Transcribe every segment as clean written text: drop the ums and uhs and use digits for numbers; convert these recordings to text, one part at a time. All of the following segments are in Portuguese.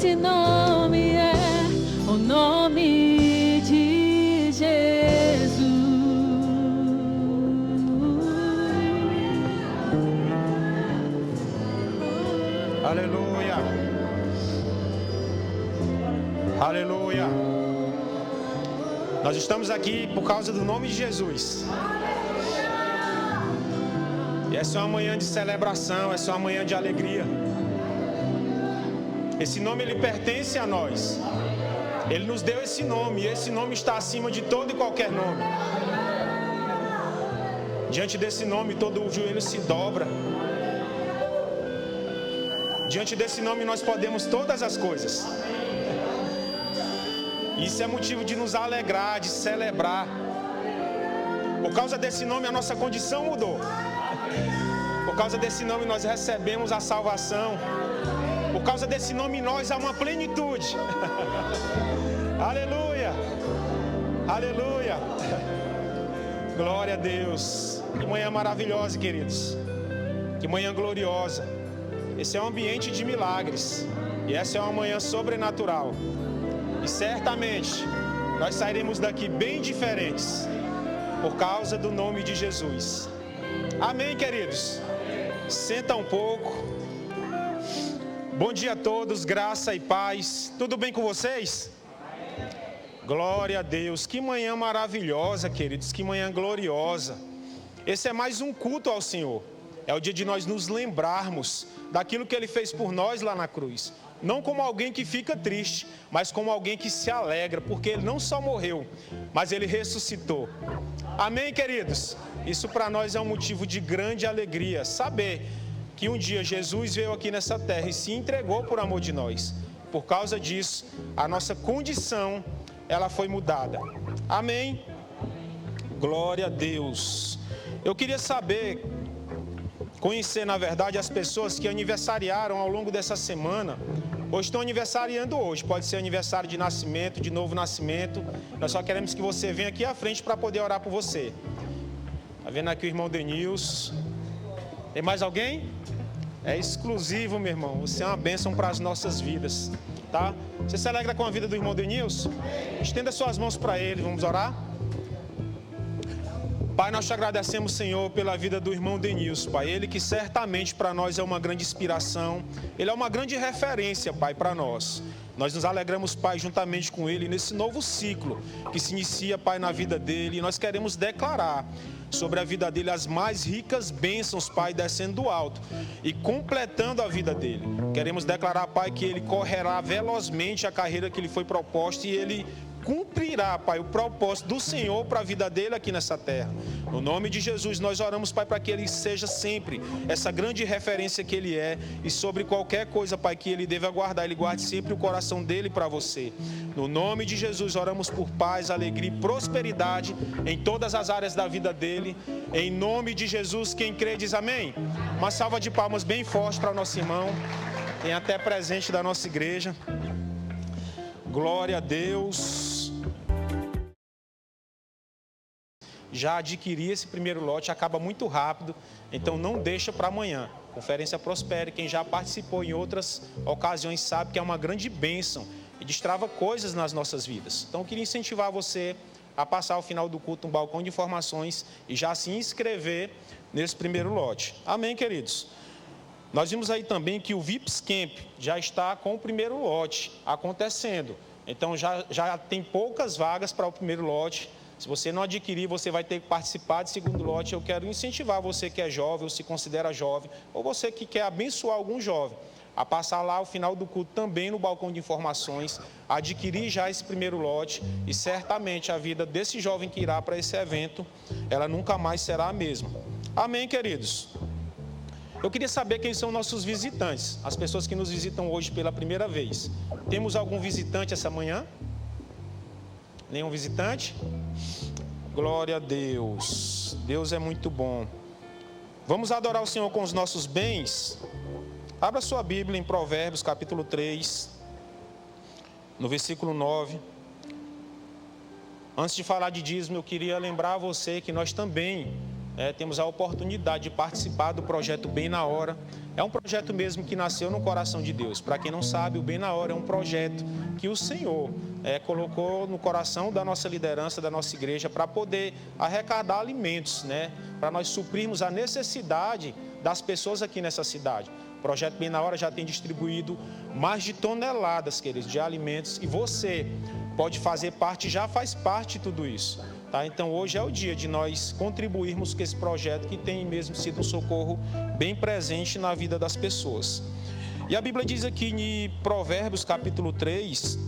Esse nome é o nome de Jesus. Aleluia. Aleluia. Nós estamos aqui por causa do nome de Jesus. E essa é uma manhã de celebração, essa é uma manhã de alegria. Esse nome, ele pertence a nós. Ele nos deu esse nome, e esse nome está acima de todo e qualquer nome. Diante desse nome, todo o joelho se dobra. Diante desse nome, nós podemos todas as coisas. Isso é motivo de nos alegrar, de celebrar. Por causa desse nome, a nossa condição mudou. Por causa desse nome, nós recebemos a salvação. Por causa desse nome, nós há uma plenitude. Aleluia. Aleluia. Glória a Deus. Que manhã maravilhosa, queridos. Que manhã gloriosa. Esse é um ambiente de milagres. E essa é uma manhã sobrenatural. E certamente nós sairemos daqui bem diferentes por causa do nome de Jesus. Amém, queridos? Senta um pouco. Bom dia a todos, graça e paz. Tudo bem com vocês? Glória a Deus. Que manhã maravilhosa, queridos. Que manhã gloriosa. Esse é mais um culto ao Senhor. É o dia de nós nos lembrarmos daquilo que Ele fez por nós lá na cruz. Não como alguém que fica triste, mas como alguém que se alegra, porque Ele não só morreu, mas Ele ressuscitou. Amém, queridos? Isso para nós é um motivo de grande alegria, saber que um dia Jesus veio aqui nessa terra e se entregou por amor de nós. Por causa disso, a nossa condição, ela foi mudada. Amém? Glória a Deus. Eu queria saber, conhecer na verdade as pessoas que aniversariaram ao longo dessa semana, ou estão aniversariando hoje. Pode ser aniversário de nascimento, de novo nascimento. Nós só queremos que você venha aqui à frente para poder orar por você. Está vendo aqui o irmão Denilson. Tem mais alguém? É exclusivo, meu irmão. Você é uma bênção para as nossas vidas, tá? Você se alegra com a vida do irmão Denilson? Estenda suas mãos para ele, vamos orar? Pai, nós te agradecemos, Senhor, pela vida do irmão Denilson, Pai. Ele que certamente para nós é uma grande inspiração. Ele é uma grande referência, Pai, para nós. Nós nos alegramos, Pai, juntamente com ele nesse novo ciclo que se inicia, Pai, na vida dele. E nós queremos declarar sobre a vida dele as mais ricas bênçãos, Pai, descendo do alto e completando a vida dele. Queremos declarar, Pai, que ele correrá velozmente a carreira que lhe foi proposta e ele cumprirá, Pai, o propósito do Senhor para a vida dele aqui nessa terra. No nome de Jesus, nós oramos, Pai, para que ele seja sempre essa grande referência que ele é, e sobre qualquer coisa, Pai, que ele deva guardar, ele guarde sempre o coração dele para você. No nome de Jesus, oramos por paz, alegria e prosperidade em todas as áreas da vida dele. Em nome de Jesus, quem crê diz amém. Uma salva de palmas bem forte para o nosso irmão. Tem até presente da nossa igreja. Glória a Deus. Já adquiri esse primeiro lote, acaba muito rápido, então não deixa para amanhã. Conferência Prospere, quem já participou em outras ocasiões sabe que é uma grande bênção e destrava coisas nas nossas vidas. Então eu queria incentivar você a passar ao final do culto um balcão de informações e já se inscrever nesse primeiro lote. Amém, queridos? Nós vimos aí também que o VIPS Camp já está com o primeiro lote acontecendo. Então já tem poucas vagas para o primeiro lote. Se você não adquirir, você vai ter que participar do segundo lote. Eu quero incentivar você que é jovem ou se considera jovem, ou você que quer abençoar algum jovem, a passar lá ao final do culto também no balcão de informações, adquirir já esse primeiro lote e certamente a vida desse jovem que irá para esse evento, ela nunca mais será a mesma. Amém, queridos? Eu queria saber quem são nossos visitantes, as pessoas que nos visitam hoje pela primeira vez. Temos algum visitante essa manhã? Nenhum visitante? Glória a Deus. Deus é muito bom. Vamos adorar o Senhor com os nossos bens? Abra sua Bíblia em Provérbios, capítulo 3, no versículo 9. Antes de falar de dízimo, eu queria lembrar a você que nós também temos a oportunidade de participar do projeto Bem na Hora. É um projeto mesmo que nasceu no coração de Deus. Para quem não sabe, o Bem na Hora é um projeto que o Senhor colocou no coração da nossa liderança, da nossa igreja, para poder arrecadar alimentos, para nós suprirmos a necessidade das pessoas aqui nessa cidade. O projeto Bem na Hora já tem distribuído mais de toneladas, queridos, de alimentos, e você pode fazer parte, já faz parte de tudo isso. Tá? Então hoje é o dia de nós contribuirmos com esse projeto que tem mesmo sido um socorro bem presente na vida das pessoas. E a Bíblia diz aqui em Provérbios capítulo 3,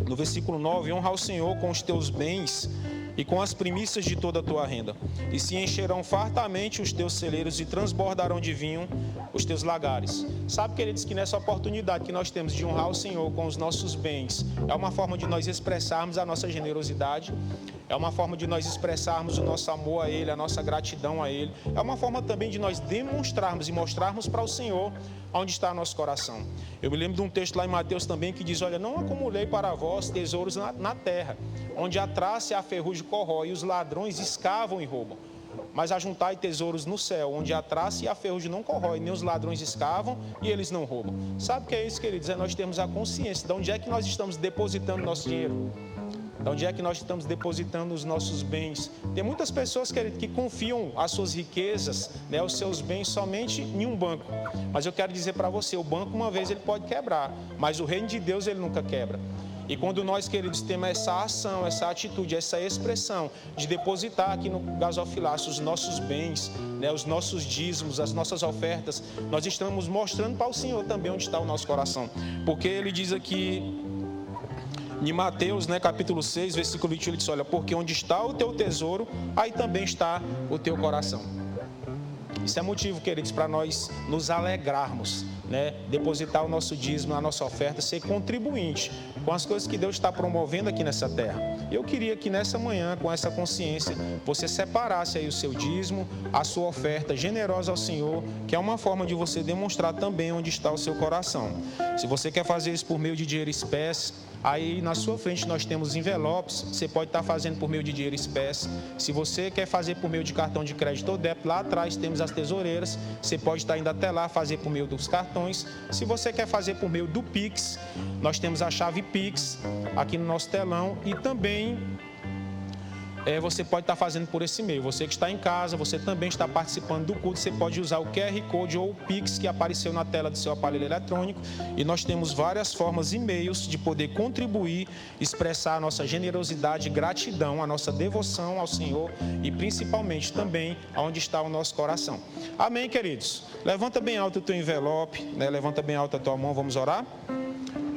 no versículo 9, honra ao Senhor com os teus bens e com as primícias de toda a tua renda. E se encherão fartamente os teus celeiros e transbordarão de vinho os teus lagares. Sabe, queridos, que nessa oportunidade que nós temos de honrar o Senhor com os nossos bens, é uma forma de nós expressarmos a nossa generosidade, é uma forma de nós expressarmos o nosso amor a Ele, a nossa gratidão a Ele. É uma forma também de nós demonstrarmos e mostrarmos para o Senhor onde está o nosso coração. Eu me lembro de um texto lá em Mateus também que diz, olha, não acumulei para vós tesouros na terra, onde a traça e a ferrugem corrói e os ladrões escavam e roubam. Mas ajuntai tesouros no céu, onde a traça e a ferrugem não corrói, nem os ladrões escavam e eles não roubam. Sabe o que é isso, queridos? É nós termos a consciência de onde é que nós estamos depositando nosso dinheiro. De onde é que nós estamos depositando os nossos bens. Tem muitas pessoas, querido, que confiam as suas riquezas, os seus bens somente em um banco. Mas eu quero dizer para você, o banco uma vez ele pode quebrar, mas o reino de Deus ele nunca quebra. E quando nós, queridos, temos essa ação, essa atitude, essa expressão de depositar aqui no gasofilácio os nossos bens, os nossos dízimos, as nossas ofertas, nós estamos mostrando para o Senhor também onde está o nosso coração. Porque Ele diz aqui em Mateus, capítulo 6, versículo 21, Ele diz, olha, porque onde está o teu tesouro, aí também está o teu coração. Isso é motivo, queridos, para nós nos alegrarmos, depositar o nosso dízimo, a nossa oferta, ser contribuinte com as coisas que Deus está promovendo aqui nessa terra. Eu queria que nessa manhã, com essa consciência, você separasse aí o seu dízimo, a sua oferta generosa ao Senhor, que é uma forma de você demonstrar também onde está o seu coração. Se você quer fazer isso por meio de dinheiro espécie, aí na sua frente nós temos envelopes, você pode estar fazendo por meio de dinheiro espécie. Se você quer fazer por meio de cartão de crédito ou débito, lá atrás temos as tesoureiras, você pode estar indo até lá fazer por meio dos cartões. Se você quer fazer por meio do Pix, nós temos a chave Pix aqui no nosso telão e também você pode estar fazendo por esse meio. Você que está em casa, você também está participando do culto, você pode usar o QR Code ou o Pix que apareceu na tela do seu aparelho eletrônico. E nós temos várias formas e meios de poder contribuir, expressar a nossa generosidade, gratidão, a nossa devoção ao Senhor e principalmente também aonde está o nosso coração. Amém, queridos? Levanta bem alto o teu envelope, levanta bem alto a tua mão, vamos orar?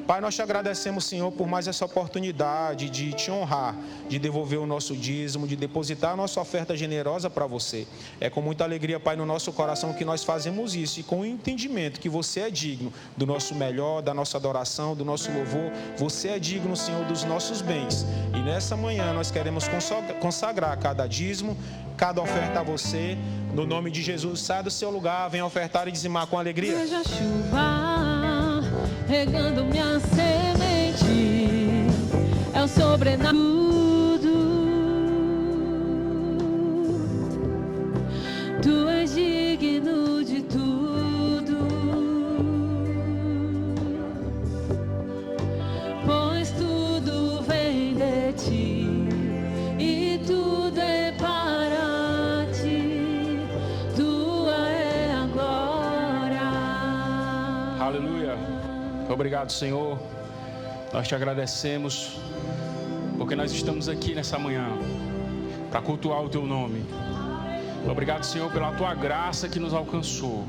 Pai, nós te agradecemos, Senhor, por mais essa oportunidade de te honrar, de devolver o nosso dízimo, de depositar a nossa oferta generosa para você. É com muita alegria, Pai, no nosso coração que nós fazemos isso e com o entendimento que você é digno do nosso melhor, da nossa adoração, do nosso louvor. Você é digno, Senhor, dos nossos bens. E nessa manhã nós queremos consagrar cada dízimo, cada oferta a você. No nome de Jesus, sai do seu lugar, venha ofertar e dizimar com alegria. Seja chuva regando minha semente, é o sobrenatural. Tu és digno de tudo, pois tudo vem de ti e tudo é para ti. Tua é a glória. Aleluia. Obrigado, Senhor. Nós te agradecemos porque nós estamos aqui nessa manhã para cultuar o teu nome. Obrigado, Senhor, pela tua graça que nos alcançou,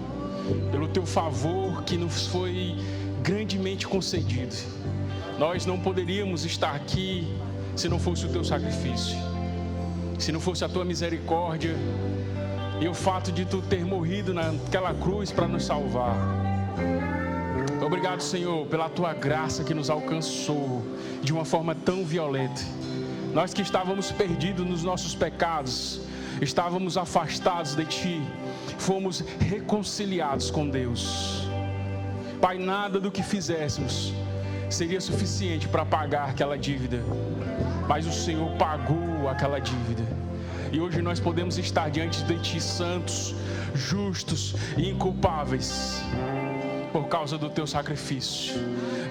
pelo teu favor que nos foi grandemente concedido. Nós não poderíamos estar aqui se não fosse o teu sacrifício, se não fosse a tua misericórdia e o fato de tu ter morrido naquela cruz para nos salvar. Obrigado, Senhor, pela tua graça que nos alcançou de uma forma tão violenta. Nós que estávamos perdidos nos nossos pecados, estávamos afastados de ti, fomos reconciliados com Deus. Pai, nada do que fizéssemos seria suficiente para pagar aquela dívida, mas o Senhor pagou aquela dívida. E hoje nós podemos estar diante de Ti santos, justos e inculpáveis por causa do Teu sacrifício.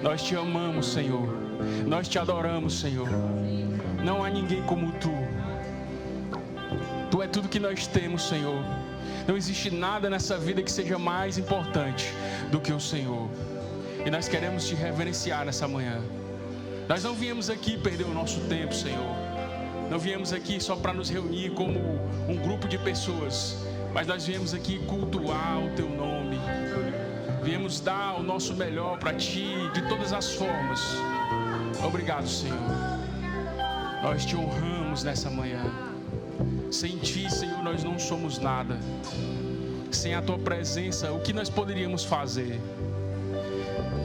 Nós Te amamos, Senhor. Nós Te adoramos, Senhor. Não há ninguém como Tu. Tu é tudo que nós temos, Senhor. Não existe nada nessa vida que seja mais importante do que o Senhor. E nós queremos Te reverenciar nessa manhã. Nós não viemos aqui perder o nosso tempo, Senhor. Não viemos aqui só para nos reunir como um grupo de pessoas, mas nós viemos aqui cultuar o Teu nome. Viemos dar o nosso melhor para Ti, de todas as formas. Obrigado, Senhor. Nós Te honramos nessa manhã. Sem Ti, Senhor, nós não somos nada. Sem a Tua presença, o que nós poderíamos fazer?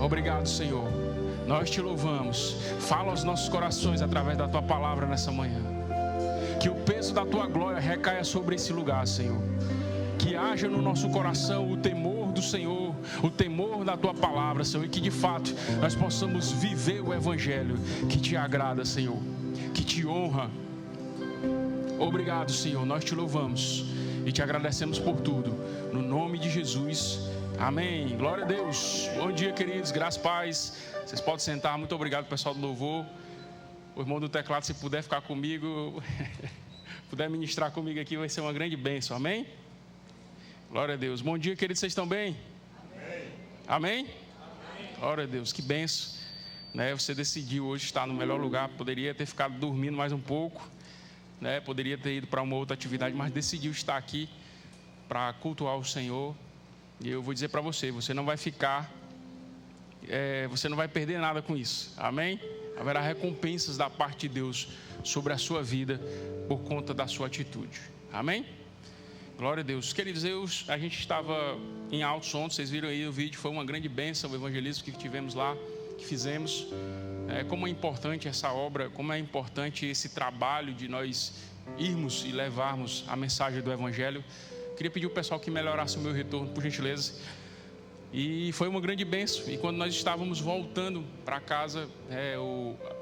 Obrigado, Senhor. Nós Te louvamos. Fala aos nossos corações através da Tua palavra nessa manhã. Que o peso da Tua glória recaia sobre esse lugar, Senhor. Que haja no nosso coração o temor do Senhor, o temor da Tua palavra, Senhor. E que de fato nós possamos viver o Evangelho que Te agrada, Senhor. Que Te honra. Obrigado, Senhor. Nós Te louvamos e Te agradecemos por tudo. No nome de Jesus. Amém. Glória a Deus. Bom dia, queridos. Graças e paz. Vocês podem sentar. Muito obrigado, pessoal do louvor. O irmão do teclado, se puder ficar comigo, puder ministrar comigo aqui, vai ser uma grande bênção. Amém? Glória a Deus. Bom dia, queridos. Vocês estão bem? Amém? Amém? Glória a Deus. Que bênção. Né? Você decidiu hoje estar no melhor lugar. Poderia ter ficado dormindo mais um pouco. Né? Poderia ter ido para uma outra atividade, mas decidiu estar aqui para cultuar o Senhor. E eu vou dizer para você, você não vai ficar, você não vai perder nada com isso. Amém? Haverá recompensas da parte de Deus sobre a sua vida por conta da sua atitude. Amém? Glória a Deus. Queridos, a gente estava em Altos ontem, vocês viram aí o vídeo, foi uma grande bênção o evangelismo que tivemos lá, que fizemos. Como é importante essa obra, como é importante esse trabalho de nós irmos e levarmos a mensagem do Evangelho. Queria pedir ao pessoal que melhorasse o meu retorno, por gentileza. E foi uma grande bênção. E quando nós estávamos voltando para casa,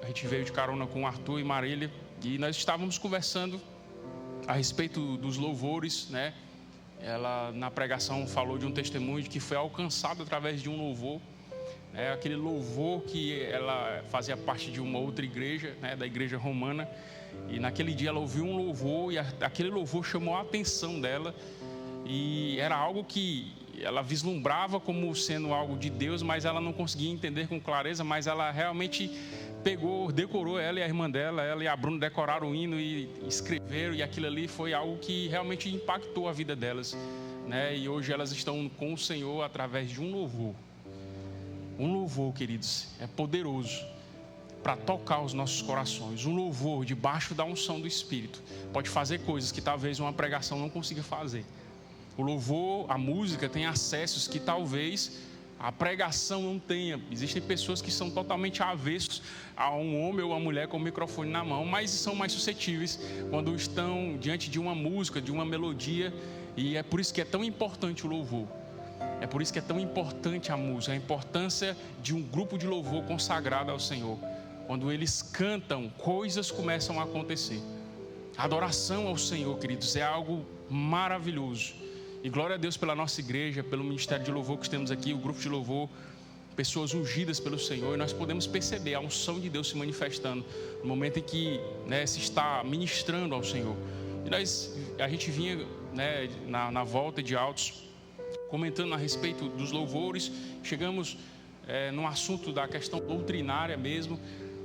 a gente veio de carona com o Arthur e Marília, e nós estávamos conversando a respeito dos louvores, né? Ela, na pregação, falou de um testemunho de que foi alcançado através de um louvor. Aquele louvor que ela fazia parte de uma outra igreja, né, da igreja romana, e naquele dia ela ouviu um louvor e aquele louvor chamou a atenção dela, e era algo que ela vislumbrava como sendo algo de Deus, mas ela não conseguia entender com clareza, mas ela realmente pegou, decorou, ela e a irmã dela, ela e a Bruna decoraram o hino e escreveram, e aquilo ali foi algo que realmente impactou a vida delas, né? E hoje elas estão com o Senhor através de um louvor. Um louvor, queridos, é poderoso para tocar os nossos corações. Um louvor debaixo da unção do Espírito pode fazer coisas que talvez uma pregação não consiga fazer. O louvor, a música tem acessos que talvez a pregação não tenha. Existem pessoas que são totalmente avessos a um homem ou uma mulher com o microfone na mão, mas são mais suscetíveis quando estão diante de uma música, de uma melodia, e é por isso que é tão importante o louvor. É por isso que é tão importante a música, a importância de um grupo de louvor consagrado ao Senhor. Quando eles cantam, coisas começam a acontecer. A adoração ao Senhor, queridos, é algo maravilhoso. E glória a Deus pela nossa igreja, pelo ministério de louvor que temos aqui, o grupo de louvor, pessoas ungidas pelo Senhor. E nós podemos perceber a unção de Deus se manifestando no momento em que, né, se está ministrando ao Senhor. E a gente vinha, né, na volta de Altos, comentando a respeito dos louvores. Chegamos num assunto da questão doutrinária mesmo,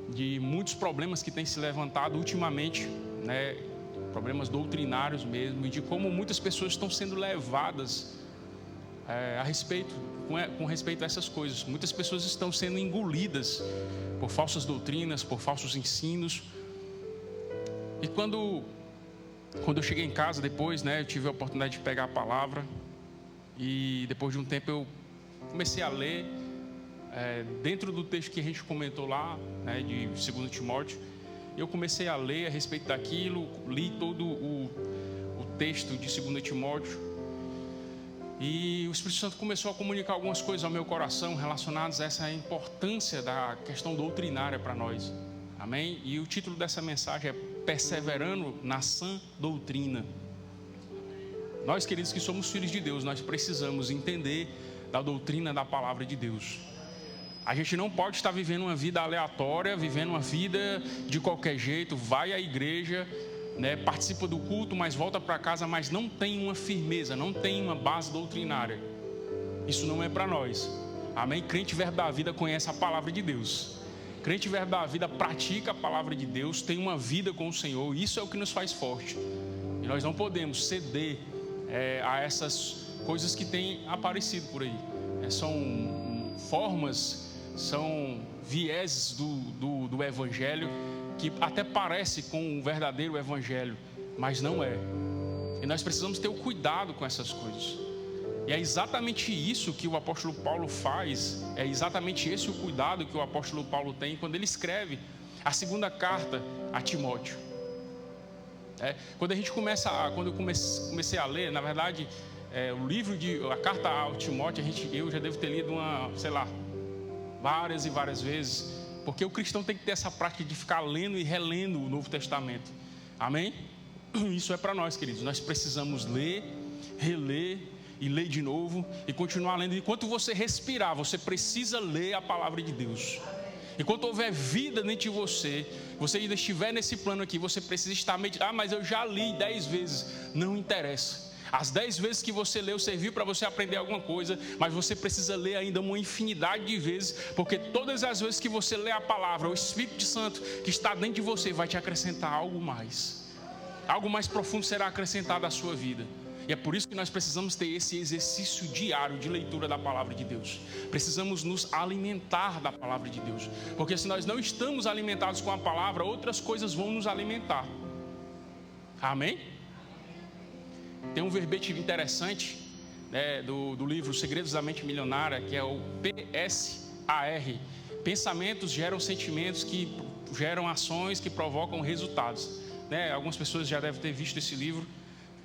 de muitos problemas que têm se levantado ultimamente, né, problemas doutrinários mesmo, e de como muitas pessoas estão sendo levadas com respeito a essas coisas. Muitas pessoas estão sendo engolidas por falsas doutrinas, por falsos ensinos. E quando eu cheguei em casa depois, né, eu tive a oportunidade de pegar a palavra. E depois de um tempo eu comecei a ler, dentro do texto que a gente comentou lá, né, de 2 Timóteo, eu comecei a ler a respeito daquilo, li todo o texto de 2 Timóteo, e o Espírito Santo começou a comunicar algumas coisas ao meu coração relacionadas a essa importância da questão doutrinária para nós. Amém? E o título dessa mensagem é Perseverando na Sã Doutrina. Nós, queridos, que somos filhos de Deus, nós precisamos entender da doutrina da palavra de Deus. A gente não pode estar vivendo uma vida aleatória, vivendo uma vida de qualquer jeito, vai à igreja, né, participa do culto, mas volta para casa, mas não tem uma firmeza, não tem uma base doutrinária. Isso não é para nós. Amém? Crente Verbo da Vida conhece a palavra de Deus. Crente Verbo da Vida pratica a palavra de Deus, tem uma vida com o Senhor. Isso é o que nos faz forte. E nós não podemos ceder a essas coisas que têm aparecido por aí. São formas, são vieses do Evangelho que até parece com o verdadeiro Evangelho, mas não é. E nós precisamos ter o cuidado com essas coisas. E é exatamente isso que o apóstolo Paulo faz, é exatamente esse o cuidado que o apóstolo Paulo tem quando ele escreve a segunda carta a Timóteo. Quando eu comecei a ler, na verdade, o livro a carta ao Timóteo, eu já devo ter lido várias e várias vezes, porque o cristão tem que ter essa prática de ficar lendo e relendo o Novo Testamento. Amém? Isso é para nós, queridos. Nós precisamos ler, reler e ler de novo e continuar lendo. Enquanto você respirar, você precisa ler a palavra de Deus. Enquanto houver vida dentro de você ainda estiver nesse plano aqui, você precisa estar meditando. Mas eu já li 10 vezes. Não interessa. As 10 vezes que você leu serviu para você aprender alguma coisa, mas você precisa ler ainda uma infinidade de vezes, porque todas as vezes que você lê a palavra, o Espírito Santo que está dentro de você vai te acrescentar algo mais. Algo mais profundo será acrescentado à sua vida. E é por isso que nós precisamos ter esse exercício diário de leitura da palavra de Deus. Precisamos nos alimentar da palavra de Deus. Porque se nós não estamos alimentados com a palavra, outras coisas vão nos alimentar. Amém? Tem um verbete interessante, né, do livro Segredos da Mente Milionária, que é o PSAR. Pensamentos geram sentimentos que geram ações que provocam resultados. Né? Algumas pessoas já devem ter visto esse livro.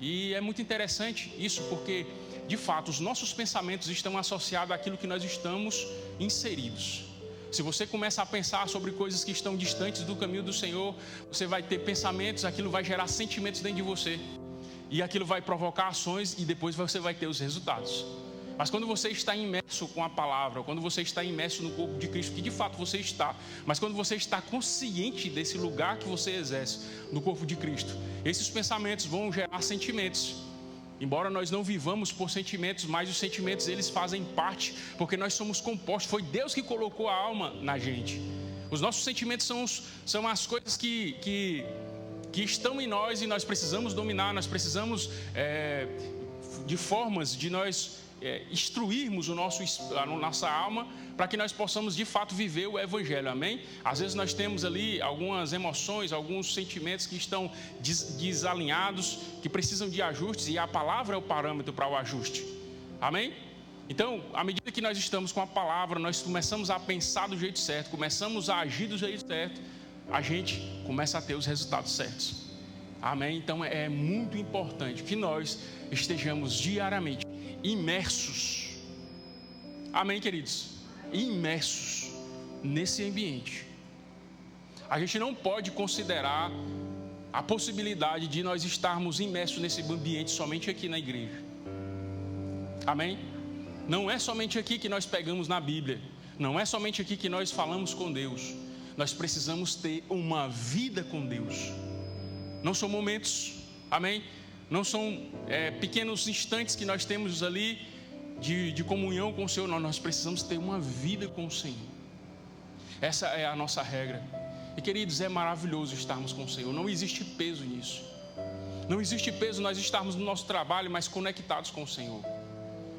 E é muito interessante isso, porque, de fato, os nossos pensamentos estão associados àquilo que nós estamos inseridos. Se você começa a pensar sobre coisas que estão distantes do caminho do Senhor, você vai ter pensamentos, aquilo vai gerar sentimentos dentro de você. E aquilo vai provocar ações e depois você vai ter os resultados. Mas quando você está imerso com a palavra, quando você está imerso no corpo de Cristo, que de fato você está, mas quando você está consciente desse lugar que você exerce no corpo de Cristo, esses pensamentos vão gerar sentimentos. Embora nós não vivamos por sentimentos, mas os sentimentos eles fazem parte, porque nós somos compostos. Foi Deus que colocou a alma na gente. Os nossos sentimentos são as coisas que estão em nós e nós precisamos dominar. Nós precisamos de formas de nós instruirmos a nossa alma para que nós possamos de fato viver o Evangelho, amém? Às vezes nós temos ali algumas emoções, alguns sentimentos que estão desalinhados, que precisam de ajustes, e a palavra é o parâmetro para o ajuste, amém? Então, à medida que nós estamos com a palavra, nós começamos a pensar do jeito certo, começamos a agir do jeito certo, a gente começa a ter os resultados certos, amém? Então é muito importante que nós estejamos diariamente imersos, amém, queridos? Imersos nesse ambiente. A gente não pode considerar a possibilidade de nós estarmos imersos nesse ambiente somente aqui na igreja, amém? Não é somente aqui que nós pegamos na Bíblia, não é somente aqui que nós falamos com Deus. Nós precisamos ter uma vida com Deus. Não são momentos, amém? Não são pequenos instantes que nós temos ali de comunhão com o Senhor. Nós precisamos ter uma vida com o Senhor. Essa é a nossa regra. E queridos, é maravilhoso estarmos com o Senhor. Não existe peso nisso. Não existe peso nós estarmos no nosso trabalho, mas conectados com o Senhor.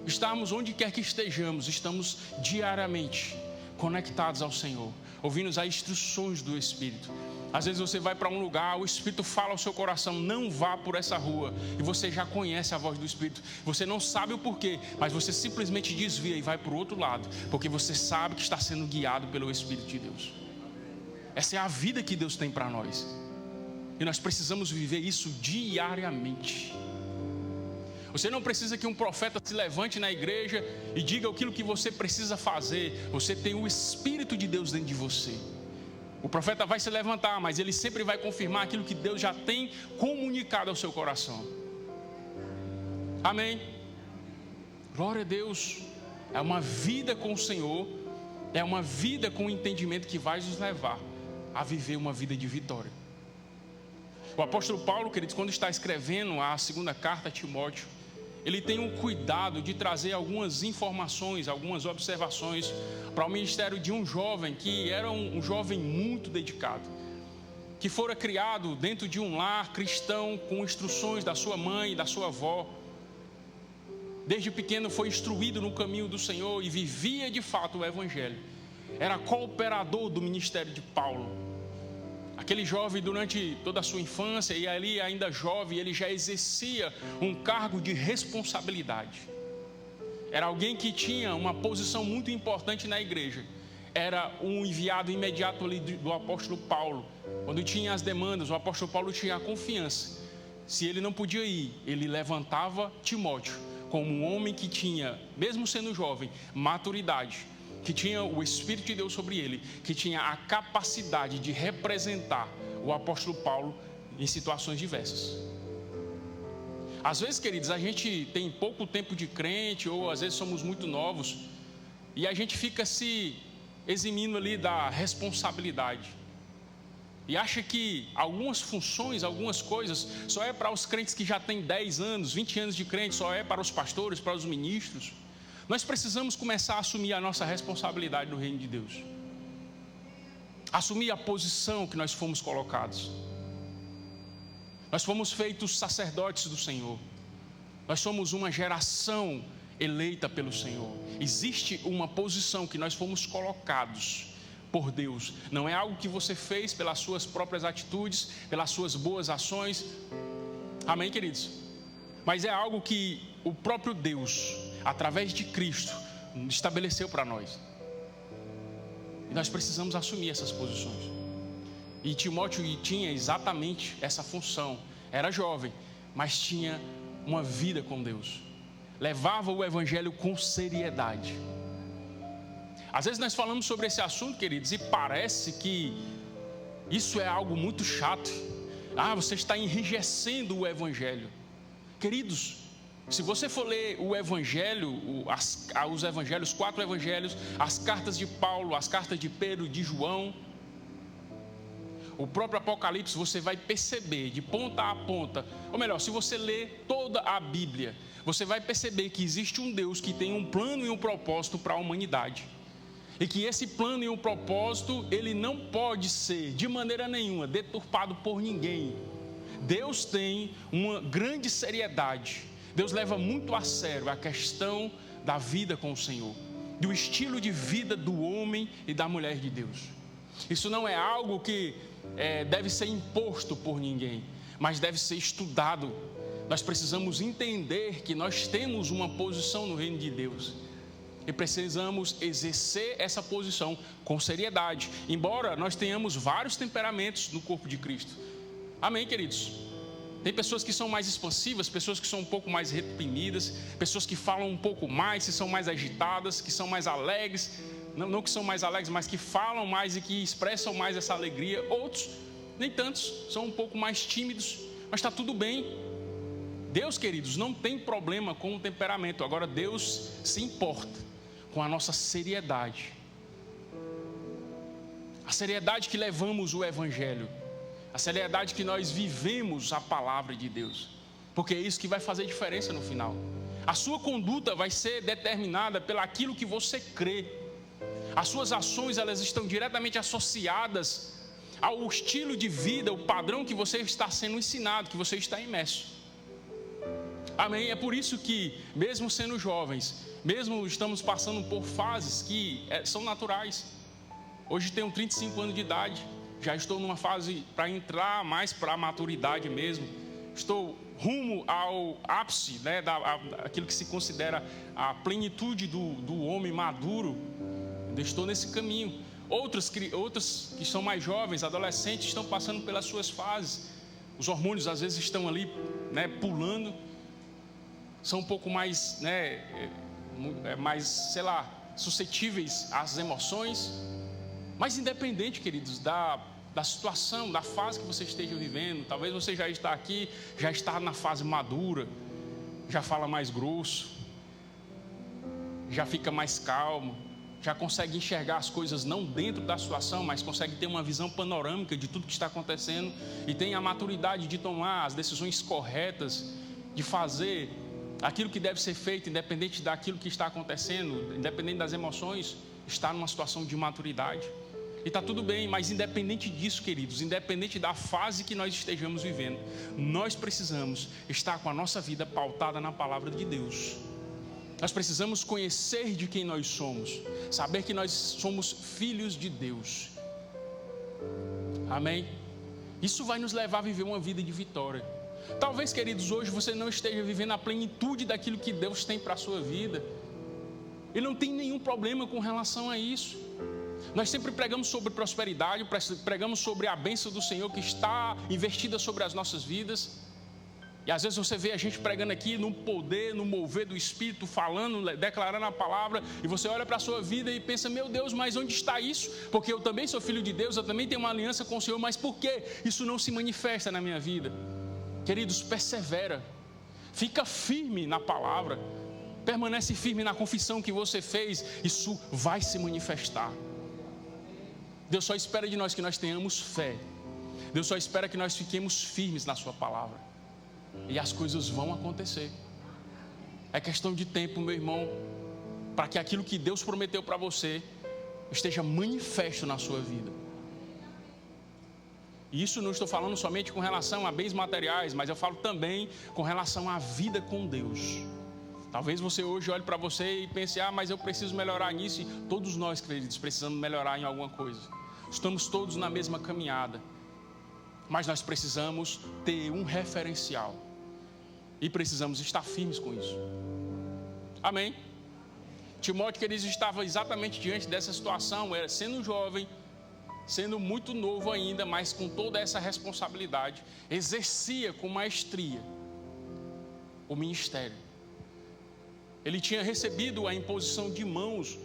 Estarmos onde quer que estejamos, estamos diariamente conectados ao Senhor, ouvindo as instruções do Espírito. Às vezes você vai para um lugar, o Espírito fala ao seu coração, não vá por essa rua, e você já conhece a voz do Espírito, você não sabe o porquê, mas você simplesmente desvia e vai para o outro lado, porque você sabe que está sendo guiado pelo Espírito de Deus. Essa é a vida que Deus tem para nós, e nós precisamos viver isso diariamente. Você não precisa que um profeta se levante na igreja e diga aquilo que você precisa fazer. Você tem o Espírito de Deus dentro de você. O profeta vai se levantar, mas ele sempre vai confirmar aquilo que Deus já tem comunicado ao seu coração. Amém? Glória a Deus. É uma vida com o Senhor, é uma vida com o entendimento que vai nos levar a viver uma vida de vitória. O apóstolo Paulo, queridos, quando está escrevendo a segunda carta a Timóteo, ele tem um cuidado de trazer algumas informações, algumas observações para o ministério de um jovem que era um jovem muito dedicado, que fora criado dentro de um lar cristão com instruções da sua mãe e da sua avó. Desde pequeno foi instruído no caminho do Senhor e vivia de fato o Evangelho. Era cooperador do ministério de Paulo. Aquele jovem, durante toda a sua infância e ali ainda jovem, ele já exercia um cargo de responsabilidade. Era alguém que tinha uma posição muito importante na igreja. Era um enviado imediato ali do apóstolo Paulo. Quando tinha as demandas, o apóstolo Paulo tinha a confiança. Se ele não podia ir, ele levantava Timóteo como um homem que tinha, mesmo sendo jovem, maturidade, que tinha o Espírito de Deus sobre ele, que tinha a capacidade de representar o apóstolo Paulo em situações diversas. Às vezes, queridos, a gente tem pouco tempo de crente, ou às vezes somos muito novos, e a gente fica se eximindo ali da responsabilidade. E acha que algumas funções, algumas coisas, só é para os crentes que já têm 10 anos, 20 anos de crente, só é para os pastores, para os ministros. Nós precisamos começar a assumir a nossa responsabilidade no reino de Deus. Assumir a posição que nós fomos colocados. Nós fomos feitos sacerdotes do Senhor. Nós somos uma geração eleita pelo Senhor. Existe uma posição que nós fomos colocados por Deus. Não é algo que você fez pelas suas próprias atitudes, pelas suas boas ações. Amém, queridos? Mas é algo que o próprio Deus, através de Cristo, estabeleceu para nós. E nós precisamos assumir essas posições. E Timóteo tinha exatamente essa função. Era jovem, mas tinha uma vida com Deus. Levava o Evangelho com seriedade. Às vezes nós falamos sobre esse assunto, queridos, e parece que isso é algo muito chato. Você está enrijecendo o Evangelho. Queridos, se você for ler o Evangelho, os Evangelhos, 4 Evangelhos, as cartas de Paulo, as cartas de Pedro, de João, o próprio Apocalipse, você vai perceber de ponta a ponta, ou melhor, se você ler toda a Bíblia, você vai perceber que existe um Deus que tem um plano e um propósito para a humanidade. E que esse plano e um propósito, ele não pode ser de maneira nenhuma deturpado por ninguém. Deus tem uma grande seriedade. Deus leva muito a sério a questão da vida com o Senhor, do estilo de vida do homem e da mulher de Deus. Isso não é algo que deve ser imposto por ninguém, mas deve ser estudado. Nós precisamos entender que nós temos uma posição no reino de Deus e precisamos exercer essa posição com seriedade, embora nós tenhamos vários temperamentos no corpo de Cristo. Amém, queridos? Tem pessoas que são mais expansivas, pessoas que são um pouco mais reprimidas, pessoas que falam um pouco mais, que são mais agitadas, que são mais alegres, não que são mais alegres, mas que falam mais e que expressam mais essa alegria. Outros, nem tantos, são um pouco mais tímidos, mas está tudo bem. Deus, queridos, não tem problema com o temperamento. Agora, Deus se importa com a nossa seriedade. A seriedade que levamos o Evangelho. A seriedade que nós vivemos a palavra de Deus. Porque é isso que vai fazer diferença no final. A sua conduta vai ser determinada pelo aquilo que você crê. As suas ações, elas estão diretamente associadas ao estilo de vida, o padrão que você está sendo ensinado, que você está imerso. Amém? É por isso que, mesmo sendo jovens, mesmo estamos passando por fases que são naturais. Hoje tenho 35 anos de idade, já estou numa fase para entrar mais para a maturidade mesmo. Estou rumo ao ápice, aquilo que se considera a plenitude do homem maduro. Estou nesse caminho. Outros que são mais jovens, adolescentes, estão passando pelas suas fases. Os hormônios às vezes estão ali, pulando. São um pouco mais, suscetíveis às emoções. Mas independente, queridos, da situação, da fase que você esteja vivendo, talvez você já está aqui, já está na fase madura, já fala mais grosso, já fica mais calmo, já consegue enxergar as coisas não dentro da situação, mas consegue ter uma visão panorâmica de tudo que está acontecendo e tem a maturidade de tomar as decisões corretas, de fazer aquilo que deve ser feito, independente daquilo que está acontecendo, independente das emoções, está numa situação de maturidade. E está tudo bem, mas independente disso, queridos, independente da fase que nós estejamos vivendo, nós precisamos estar com a nossa vida pautada na palavra de Deus. Nós precisamos conhecer de quem nós somos, saber que nós somos filhos de Deus. Amém? Isso vai nos levar a viver uma vida de vitória. Talvez, queridos, hoje você não esteja vivendo a plenitude daquilo que Deus tem para a sua vida. E não tem nenhum problema com relação a isso. Nós sempre pregamos sobre prosperidade, pregamos sobre a bênção do Senhor que está investida sobre as nossas vidas. E às vezes você vê a gente pregando aqui no poder, no mover do Espírito, falando, declarando a palavra, e você olha para a sua vida e pensa, meu Deus, mas onde está isso? Porque eu também sou filho de Deus, eu também tenho uma aliança com o Senhor, mas por que isso não se manifesta na minha vida? Queridos, persevera, fica firme na palavra, permanece firme na confissão que você fez, isso vai se manifestar. Deus só espera de nós que nós tenhamos fé. Deus só espera que nós fiquemos firmes na sua palavra. E as coisas vão acontecer. É questão de tempo, meu irmão, para que aquilo que Deus prometeu para você esteja manifesto na sua vida. E isso não estou falando somente com relação a bens materiais, mas eu falo também com relação à vida com Deus. Talvez você hoje olhe para você e pense, mas eu preciso melhorar nisso. E todos nós, queridos, precisamos melhorar em alguma coisa. Estamos todos na mesma caminhada. Mas nós precisamos ter um referencial. E precisamos estar firmes com isso. Amém? Timóteo, queridos, estava exatamente diante dessa situação. Era sendo jovem, sendo muito novo ainda, mas com toda essa responsabilidade. Exercia com maestria o ministério. Ele tinha recebido a imposição de mãos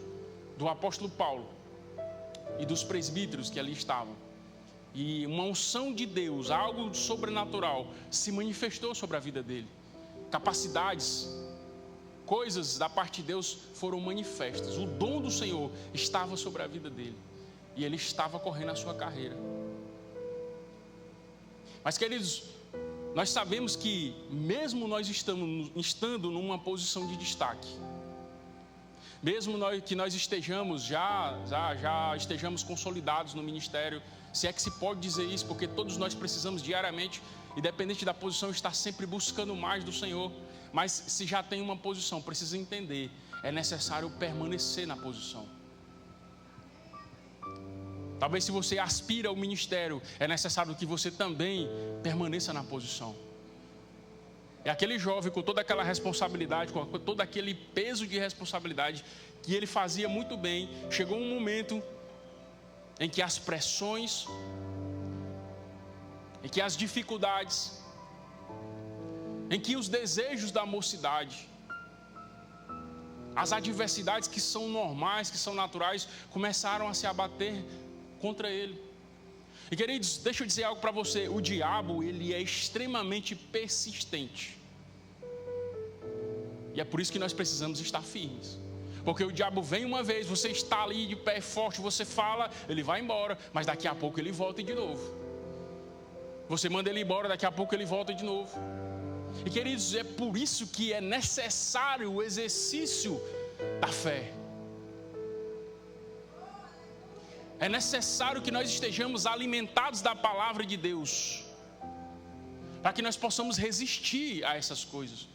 do apóstolo Paulo e dos presbíteros que ali estavam. E uma unção de Deus, algo sobrenatural, se manifestou sobre a vida dele. Capacidades, coisas da parte de Deus foram manifestas. O dom do Senhor estava sobre a vida dele. E ele estava correndo a sua carreira. Mas, queridos, nós sabemos que mesmo nós estando numa posição de destaque, mesmo que nós estejamos já estejamos consolidados no ministério, se é que se pode dizer isso, porque todos nós precisamos diariamente, independente da posição, estar sempre buscando mais do Senhor. Mas se já tem uma posição, precisa entender, é necessário permanecer na posição. Talvez se você aspira ao ministério, é necessário que você também permaneça na posição. É aquele jovem com toda aquela responsabilidade, com todo aquele peso de responsabilidade que ele fazia muito bem. Chegou um momento em que as pressões, em que as dificuldades, em que os desejos da mocidade, as adversidades que são normais, que são naturais, começaram a se abater contra ele. E, queridos, deixa eu dizer algo para você. O diabo, ele é extremamente persistente. E é por isso que nós precisamos estar firmes. Porque o diabo vem uma vez, você está ali de pé forte, você fala, ele vai embora, mas daqui a pouco ele volta de novo. Você manda ele embora, daqui a pouco ele volta de novo. E, queridos, é por isso que é necessário o exercício da fé. É necessário que nós estejamos alimentados da palavra de Deus, para que nós possamos resistir a essas coisas.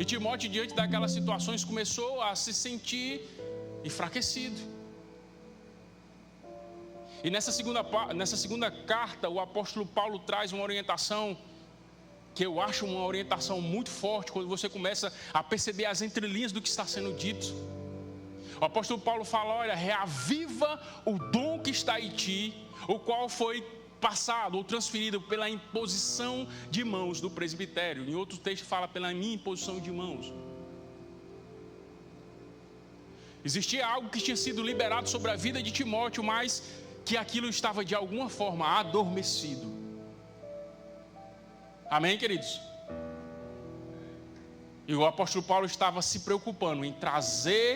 E Timóteo, diante daquelas situações, começou a se sentir enfraquecido. E nessa segunda carta, o apóstolo Paulo traz uma orientação, que eu acho uma orientação muito forte, quando você começa a perceber as entrelinhas do que está sendo dito. O apóstolo Paulo fala, olha, reaviva o dom que está em ti, o qual foi passado ou transferido pela imposição de mãos do presbitério. Em outro texto fala pela minha imposição de mãos. Existia algo que tinha sido liberado sobre a vida de Timóteo, mas que aquilo estava de alguma forma adormecido. Amém, queridos? E o apóstolo Paulo estava se preocupando em trazer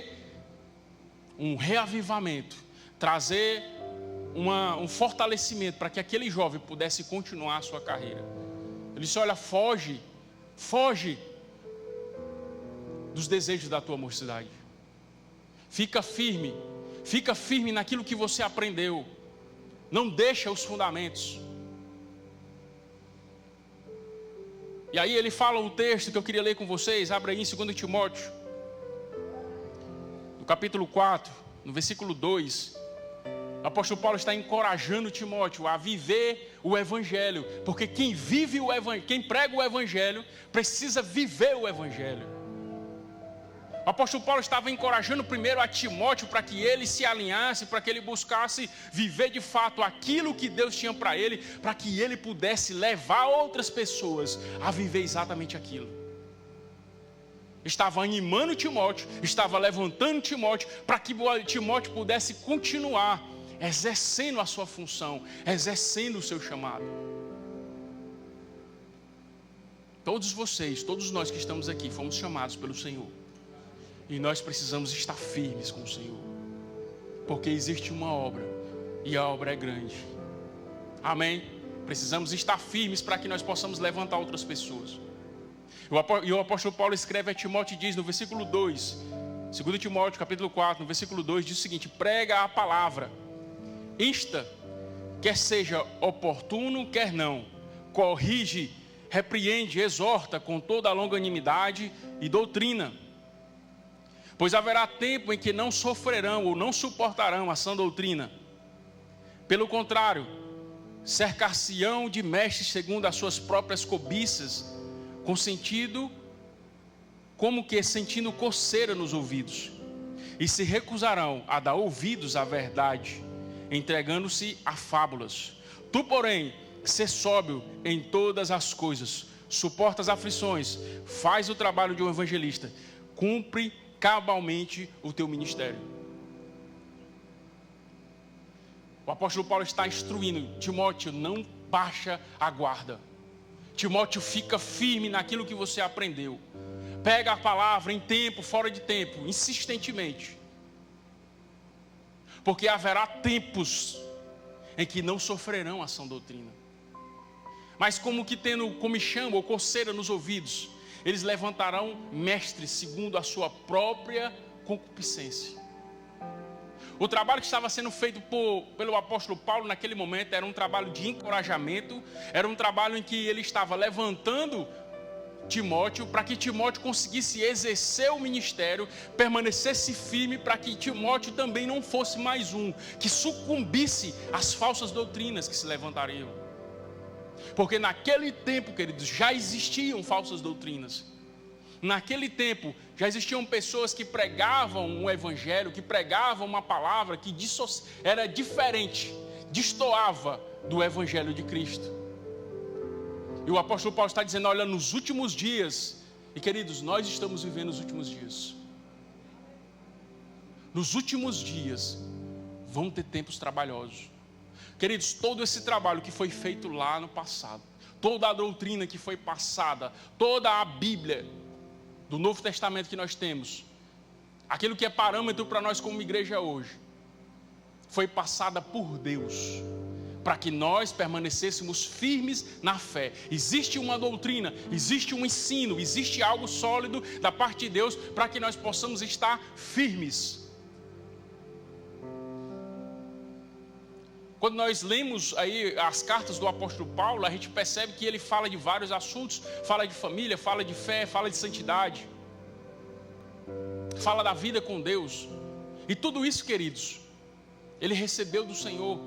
um reavivamento, trazer um fortalecimento para que aquele jovem pudesse continuar a sua carreira. Ele disse: olha, foge dos desejos da tua mocidade. Fica firme naquilo que você aprendeu. Não deixa os fundamentos. E aí ele fala o texto que eu queria ler com vocês. Abra aí em 2 Timóteo, no capítulo 4, no versículo 2. O apóstolo Paulo está encorajando Timóteo a viver o evangelho, porque quem prega o evangelho precisa viver o evangelho. O apóstolo Paulo estava encorajando primeiro a Timóteo para que ele se alinhasse, para que ele buscasse viver de fato aquilo que Deus tinha para ele, para que ele pudesse levar outras pessoas a viver exatamente aquilo. Estava animando Timóteo, estava levantando Timóteo, para que Timóteo pudesse continuar exercendo a sua função, exercendo o seu chamado. Todos vocês, todos nós que estamos aqui, fomos chamados pelo Senhor. E nós precisamos estar firmes com o Senhor, porque existe uma obra, e a obra é grande. Amém? Precisamos estar firmes para que nós possamos levantar outras pessoas. E o apóstolo Paulo escreve a Timóteo e diz no versículo 2, 2 Timóteo capítulo 4, no versículo 2, diz o seguinte: prega a palavra, insta, quer seja oportuno, quer não, corrige, repreende, exorta com toda a longanimidade e doutrina. Pois haverá tempo em que não sofrerão ou não suportarão a sã doutrina. Pelo contrário, cercar-se-ão de mestres segundo as suas próprias cobiças, como que sentindo coceira nos ouvidos, e se recusarão a dar ouvidos à verdade, entregando-se a fábulas. Tu, porém, sê sóbrio em todas as coisas, suporta as aflições, faz o trabalho de um evangelista, cumpre cabalmente o teu ministério. O apóstolo Paulo está instruindo Timóteo: não baixa a guarda. Timóteo, fica firme naquilo que você aprendeu. Pega a palavra em tempo, fora de tempo, insistentemente. Porque haverá tempos em que não sofrerão a sã doutrina, mas como que tendo comichão ou coceira nos ouvidos, eles levantarão mestres segundo a sua própria concupiscência. O trabalho que estava sendo feito pelo apóstolo Paulo naquele momento era um trabalho de encorajamento, era um trabalho em que ele estava levantando Timóteo, para que Timóteo conseguisse exercer o ministério, permanecesse firme, para que Timóteo também não fosse mais um que sucumbisse às falsas doutrinas que se levantariam. Porque naquele tempo, queridos, já existiam falsas doutrinas. Naquele tempo já existiam pessoas que pregavam um evangelho, que pregavam uma palavra que era diferente, destoava do evangelho de Cristo. E o apóstolo Paulo está dizendo: olha, nos últimos dias, e queridos, nós estamos vivendo os últimos dias. Nos últimos dias vão ter tempos trabalhosos. Queridos, todo esse trabalho que foi feito lá no passado, toda a doutrina que foi passada, toda a Bíblia do Novo Testamento que nós temos, aquilo que é parâmetro para nós como igreja hoje, foi passada por Deus, para que nós permanecêssemos firmes na fé. Existe uma doutrina, existe um ensino, existe algo sólido da parte de Deus, para que nós possamos estar firmes. Quando nós lemos aí as cartas do apóstolo Paulo, a gente percebe que ele fala de vários assuntos, fala de família, fala de fé, fala de santidade, fala da vida com Deus. E tudo isso, queridos, ele recebeu do Senhor.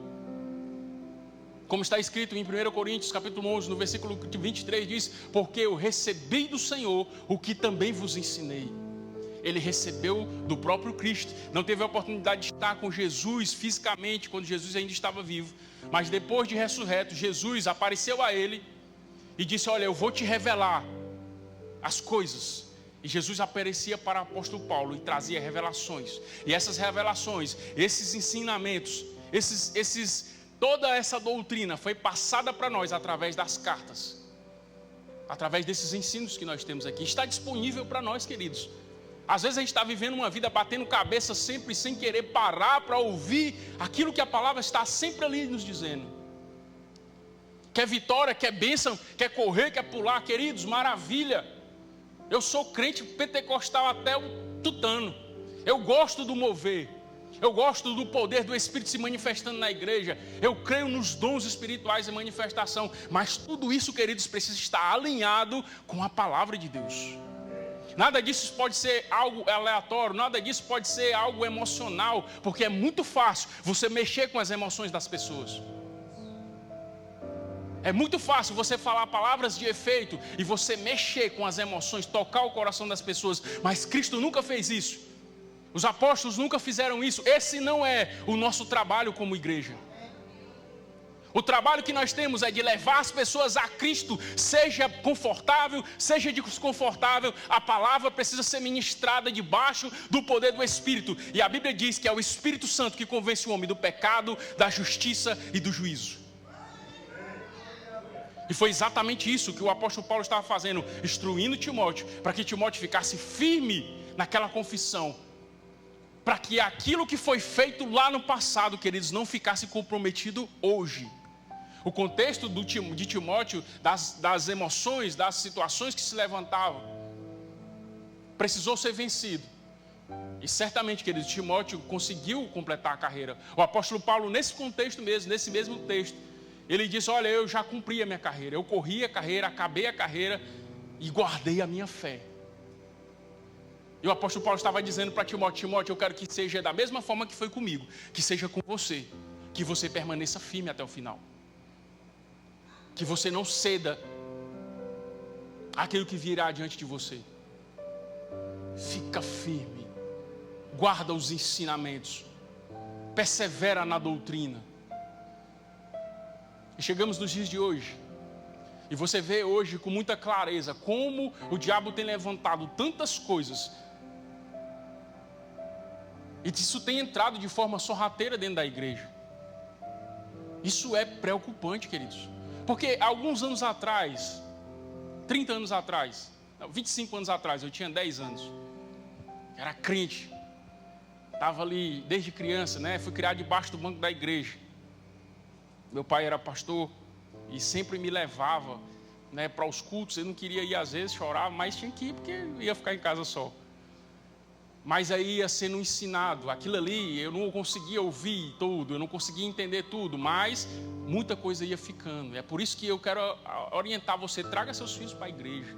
Como está escrito em 1 Coríntios capítulo 11, no versículo 23, diz: porque eu recebi do Senhor o que também vos ensinei. Ele recebeu do próprio Cristo. Não teve a oportunidade de estar com Jesus fisicamente, quando Jesus ainda estava vivo. Mas depois de ressurreto, Jesus apareceu a ele e disse: olha, eu vou te revelar as coisas. E Jesus aparecia para o apóstolo Paulo e trazia revelações. E essas revelações, esses ensinamentos, toda essa doutrina foi passada para nós através das cartas. Através desses ensinos que nós temos aqui. Está disponível para nós, queridos. Às vezes a gente está vivendo uma vida batendo cabeça sempre sem querer parar para ouvir aquilo que a palavra está sempre ali nos dizendo. Quer vitória, quer bênção, quer correr, quer pular, queridos, maravilha. Eu sou crente pentecostal até o tutano. Eu gosto do mover. Eu gosto do poder do Espírito se manifestando na igreja. Eu creio nos dons espirituais em manifestação. Mas tudo isso, queridos, precisa estar alinhado com a palavra de Deus. Nada disso pode ser algo aleatório, nada disso pode ser algo emocional, porque é muito fácil você mexer com as emoções das pessoas. É muito fácil você falar palavras de efeito e você mexer com as emoções, tocar o coração das pessoas, mas Cristo nunca fez isso. Os apóstolos nunca fizeram isso. Esse não é o nosso trabalho como igreja. O trabalho que nós temos é de levar as pessoas a Cristo, seja confortável, seja desconfortável, a palavra precisa ser ministrada debaixo do poder do Espírito. E a Bíblia diz que é o Espírito Santo que convence o homem do pecado, da justiça e do juízo. E foi exatamente isso que o apóstolo Paulo estava fazendo, instruindo Timóteo, para que Timóteo ficasse firme naquela confissão, para que aquilo que foi feito lá no passado, queridos, não ficasse comprometido hoje. O contexto de Timóteo, das emoções, das situações que se levantavam, precisou ser vencido. E certamente, queridos, Timóteo conseguiu completar a carreira. O apóstolo Paulo, nesse contexto mesmo, nesse mesmo texto, ele disse: olha, eu já cumpri a minha carreira, eu corri a carreira, acabei a carreira e guardei a minha fé. E o apóstolo Paulo estava dizendo para Timóteo: Timóteo, eu quero que seja da mesma forma que foi comigo, que seja com você, que você permaneça firme até o final. Que você não ceda àquilo que virá diante de você. Fica firme, guarda os ensinamentos, persevera na doutrina. E chegamos nos dias de hoje, e você vê hoje com muita clareza como o diabo tem levantado tantas coisas, e isso tem entrado de forma sorrateira dentro da igreja. Isso é preocupante, queridos. Porque alguns anos atrás, 30 anos atrás, 25 anos atrás, eu tinha 10 anos, era crente, estava ali desde criança, né? Fui criado debaixo do banco da igreja. Meu pai era pastor e sempre me levava, né, para os cultos. Eu não queria ir às vezes, chorava, mas tinha que ir porque ia ficar em casa só. Mas aí ia sendo ensinado, aquilo ali eu não conseguia ouvir tudo, eu não conseguia entender tudo, mas muita coisa ia ficando. É por isso que eu quero orientar você: traga seus filhos para a igreja.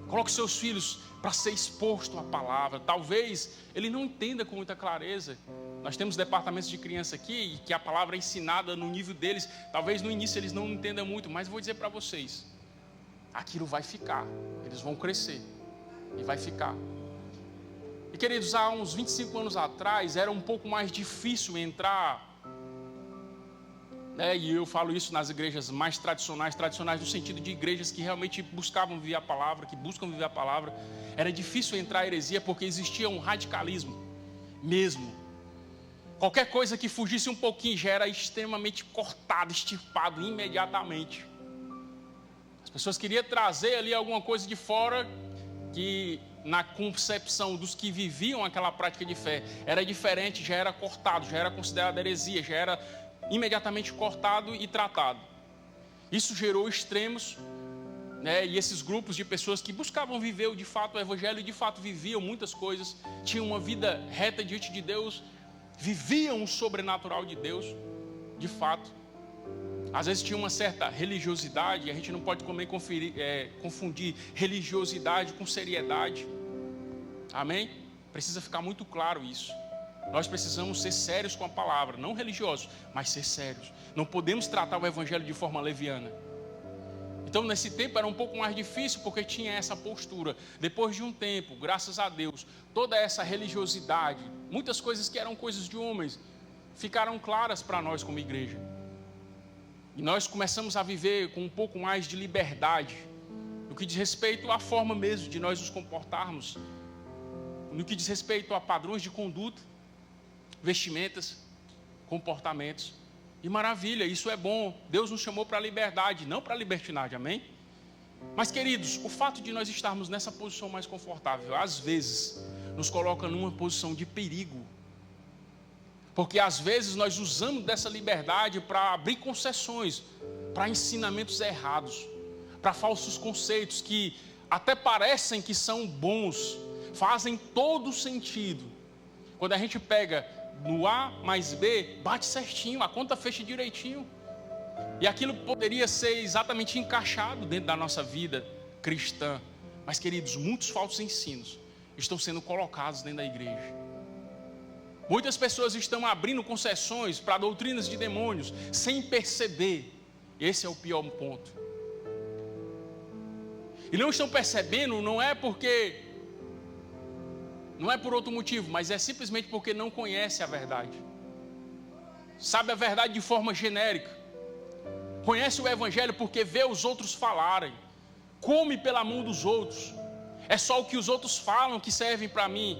Coloque seus filhos para ser exposto à palavra. Talvez ele não entenda com muita clareza. Nós temos departamentos de criança aqui, e que a palavra é ensinada no nível deles. Talvez no início eles não entendam muito, mas eu vou dizer para vocês: aquilo vai ficar, eles vão crescer e vai ficar. E queridos, há uns 25 anos atrás era um pouco mais difícil entrar, né? E eu falo isso nas igrejas mais tradicionais no sentido de igrejas que realmente buscavam viver a palavra, que buscam viver a palavra. Era difícil entrar a heresia porque existia um radicalismo mesmo. Qualquer coisa que fugisse um pouquinho já era extremamente cortado, extirpado imediatamente. As pessoas queriam trazer ali alguma coisa de fora que, na concepção dos que viviam aquela prática de fé, era diferente, já era cortado, já era considerado heresia, já era imediatamente cortado e tratado. Isso gerou extremos, né? E esses grupos de pessoas que buscavam viver de fato o evangelho, e de fato viviam muitas coisas, tinham uma vida reta diante de Deus, viviam o sobrenatural de Deus, de fato. Às vezes tinha uma certa religiosidade, a gente não pode também confundir religiosidade com seriedade. Amém? Precisa ficar muito claro isso. Nós precisamos ser sérios com a palavra, não religiosos, mas ser sérios. Não podemos tratar o evangelho de forma leviana. Então nesse tempo era um pouco mais difícil porque tinha essa postura. Depois de um tempo, graças a Deus, toda essa religiosidade, muitas coisas que eram coisas de homens, ficaram claras para nós como igreja. E nós começamos a viver com um pouco mais de liberdade. que diz respeito à forma mesmo de nós nos comportarmos, no que diz respeito a padrões de conduta, vestimentas, comportamentos. E maravilha, isso é bom. Deus nos chamou para a liberdade, não para a libertinagem, amém? Mas, queridos, o fato de nós estarmos nessa posição mais confortável, às vezes, nos coloca numa posição de perigo. Porque, às vezes, nós usamos dessa liberdade para abrir concessões, para ensinamentos errados, para falsos conceitos que até parecem que são bons, fazem todo sentido. Quando a gente pega no A mais B, bate certinho, a conta fecha direitinho. E aquilo poderia ser exatamente encaixado dentro da nossa vida cristã. Mas, queridos, muitos falsos ensinos estão sendo colocados dentro da igreja. Muitas pessoas estão abrindo concessões para doutrinas de demônios, sem perceber. Esse é o pior ponto. E não estão percebendo, não é por outro motivo, mas é simplesmente porque não conhece a verdade. Sabe a verdade de forma genérica. Conhece o evangelho porque vê os outros falarem. Come pela mão dos outros. É só o que os outros falam que servem para mim.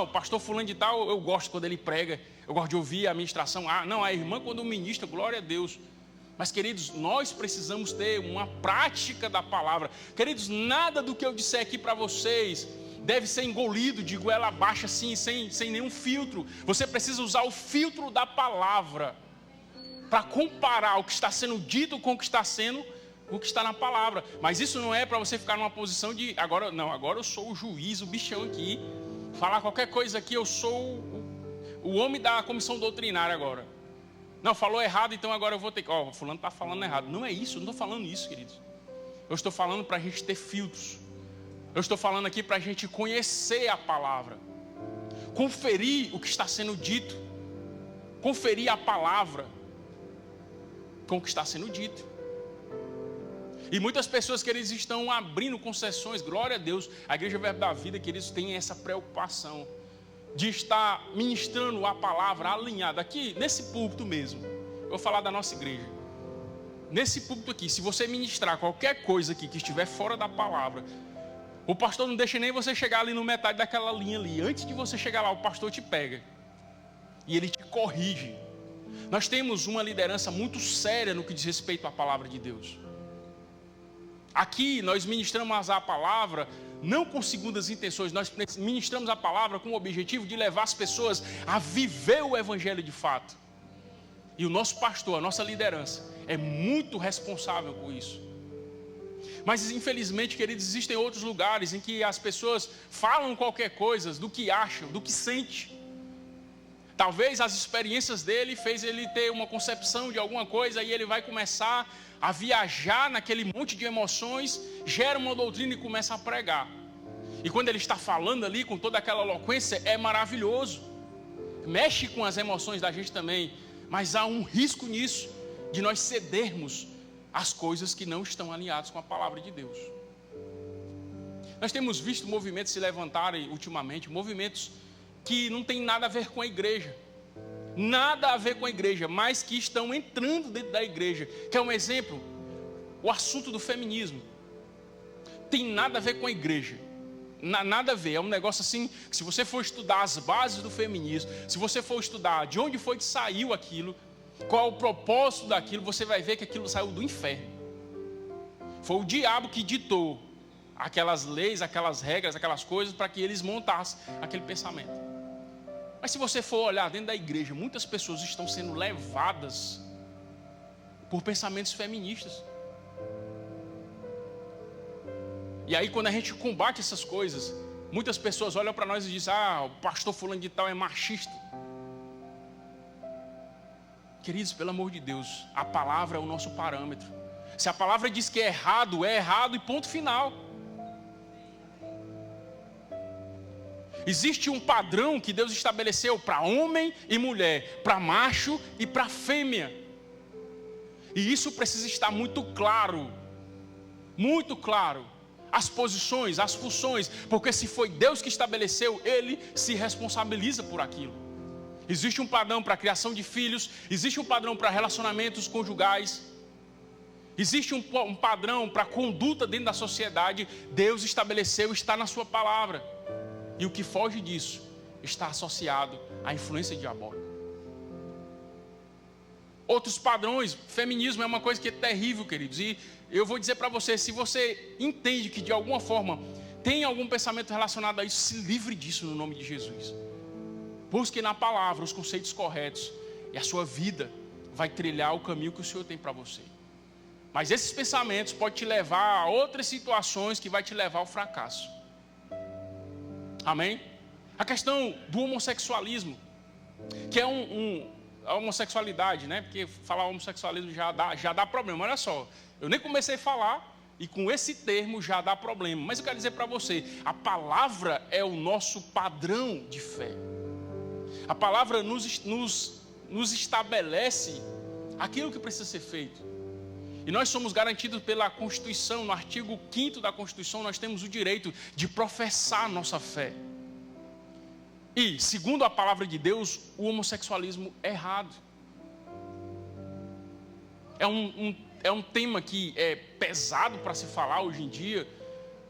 O pastor fulano de tal, eu gosto quando ele prega. Eu gosto de ouvir a ministração. A irmã quando ministra, glória a Deus. Mas, queridos, nós precisamos ter uma prática da palavra. Queridos, nada do que eu disser aqui para vocês deve ser engolido de goela abaixo assim, sem nenhum filtro. Você precisa usar o filtro da palavra para comparar o que está sendo dito com o que está na palavra. Mas isso não é para você ficar numa posição de agora eu sou o juiz, o bichão aqui, falar qualquer coisa aqui, eu sou o homem da comissão doutrinária agora. Não, falou errado, então agora eu vou ter que... fulano está falando errado. Não é isso, eu não estou falando isso, queridos. Eu estou falando para a gente ter filtros. Eu estou falando aqui para a gente conhecer a palavra. Conferir o que está sendo dito. Conferir a palavra com o que está sendo dito. E muitas pessoas, queridos, estão abrindo concessões. Glória a Deus. A Igreja Verbo da Vida, queridos, tem essa preocupação de estar ministrando a palavra alinhada. Aqui, nesse púlpito mesmo, eu vou falar da nossa igreja. Nesse púlpito aqui, se você ministrar qualquer coisa aqui que estiver fora da palavra, o pastor não deixa nem você chegar ali no metade daquela linha ali. Antes de você chegar lá, o pastor te pega e ele te corrige. Nós temos uma liderança muito séria no que diz respeito à palavra de Deus. Aqui nós ministramos a palavra não com segundas intenções, nós ministramos a palavra com o objetivo de levar as pessoas a viver o evangelho de fato. E o nosso pastor, a nossa liderança, é muito responsável por isso. Mas infelizmente, queridos, existem outros lugares em que as pessoas falam qualquer coisa do que acham, do que sentem. Talvez as experiências dele fez ele ter uma concepção de alguma coisa e ele vai começar a viajar naquele monte de emoções, gera uma doutrina e começa a pregar. E quando ele está falando ali com toda aquela eloquência, é maravilhoso. Mexe com as emoções da gente também, mas há um risco nisso, de nós cedermos às coisas que não estão alinhadas com a palavra de Deus. Nós temos visto movimentos se levantarem ultimamente, movimentos que não tem nada a ver com a igreja. Nada a ver com a igreja, mas que estão entrando dentro da igreja. Quer um exemplo? O assunto do feminismo. Tem nada a ver com a igreja. Nada a ver, é um negócio assim, que se você for estudar as bases do feminismo, se você for estudar de onde foi que saiu aquilo, qual é o propósito daquilo, você vai ver que aquilo saiu do inferno. Foi o diabo que ditou aquelas leis, aquelas regras, aquelas coisas, para que eles montassem aquele pensamento. Mas se você for olhar dentro da igreja, muitas pessoas estão sendo levadas por pensamentos feministas. E aí quando a gente combate essas coisas, muitas pessoas olham para nós e dizem: o pastor fulano de tal é machista. Queridos, pelo amor de Deus, a palavra é o nosso parâmetro. Se a palavra diz que é errado e ponto final. Existe um padrão que Deus estabeleceu para homem e mulher, para macho e para fêmea. E isso precisa estar muito claro. Muito claro. As posições, as funções. Porque se foi Deus que estabeleceu, Ele se responsabiliza por aquilo. Existe um padrão para a criação de filhos. Existe um padrão para relacionamentos conjugais. Existe um padrão para a conduta dentro da sociedade, Deus estabeleceu, está na sua palavra. E o que foge disso está associado à influência diabólica. Outros padrões, feminismo é uma coisa que é terrível, queridos. E eu vou dizer para você, se você entende que de alguma forma tem algum pensamento relacionado a isso, se livre disso no nome de Jesus. Busque na palavra os conceitos corretos e a sua vida vai trilhar o caminho que o Senhor tem para você. Mas esses pensamentos podem te levar a outras situações que vai te levar ao fracasso. Amém? A questão do homossexualismo, que é a homossexualidade, né? Porque falar homossexualismo já dá problema. Olha só, eu nem comecei a falar e com esse termo já dá problema. Mas eu quero dizer para você, a palavra é o nosso padrão de fé. A palavra nos estabelece aquilo que precisa ser feito. E nós somos garantidos pela Constituição, no artigo 5º da Constituição, nós temos o direito de professar a nossa fé. E, segundo a palavra de Deus, o homossexualismo é errado. É um tema que é pesado para se falar hoje em dia,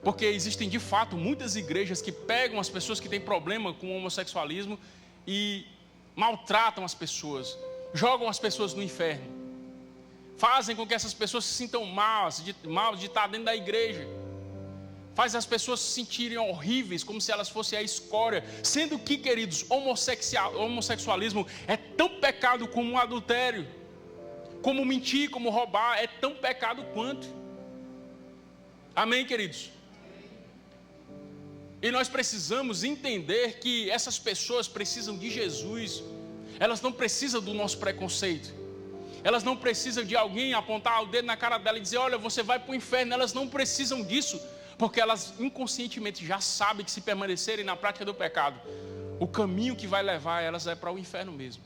porque existem de fato muitas igrejas que pegam as pessoas que têm problema com o homossexualismo e maltratam as pessoas, jogam as pessoas no inferno. Fazem com que essas pessoas se sintam mal de estar dentro da igreja. Faz as pessoas se sentirem horríveis, como se elas fossem a escória. Sendo que, queridos, homossexualismo é tão pecado como o adultério. Como mentir, como roubar, é tão pecado quanto. Amém, queridos? E nós precisamos entender que essas pessoas precisam de Jesus. Elas não precisam do nosso preconceito. Elas não precisam de alguém apontar o dedo na cara dela e dizer, olha, você vai para o inferno. Elas não precisam disso, porque elas inconscientemente já sabem que se permanecerem na prática do pecado, o caminho que vai levar elas é para o inferno mesmo.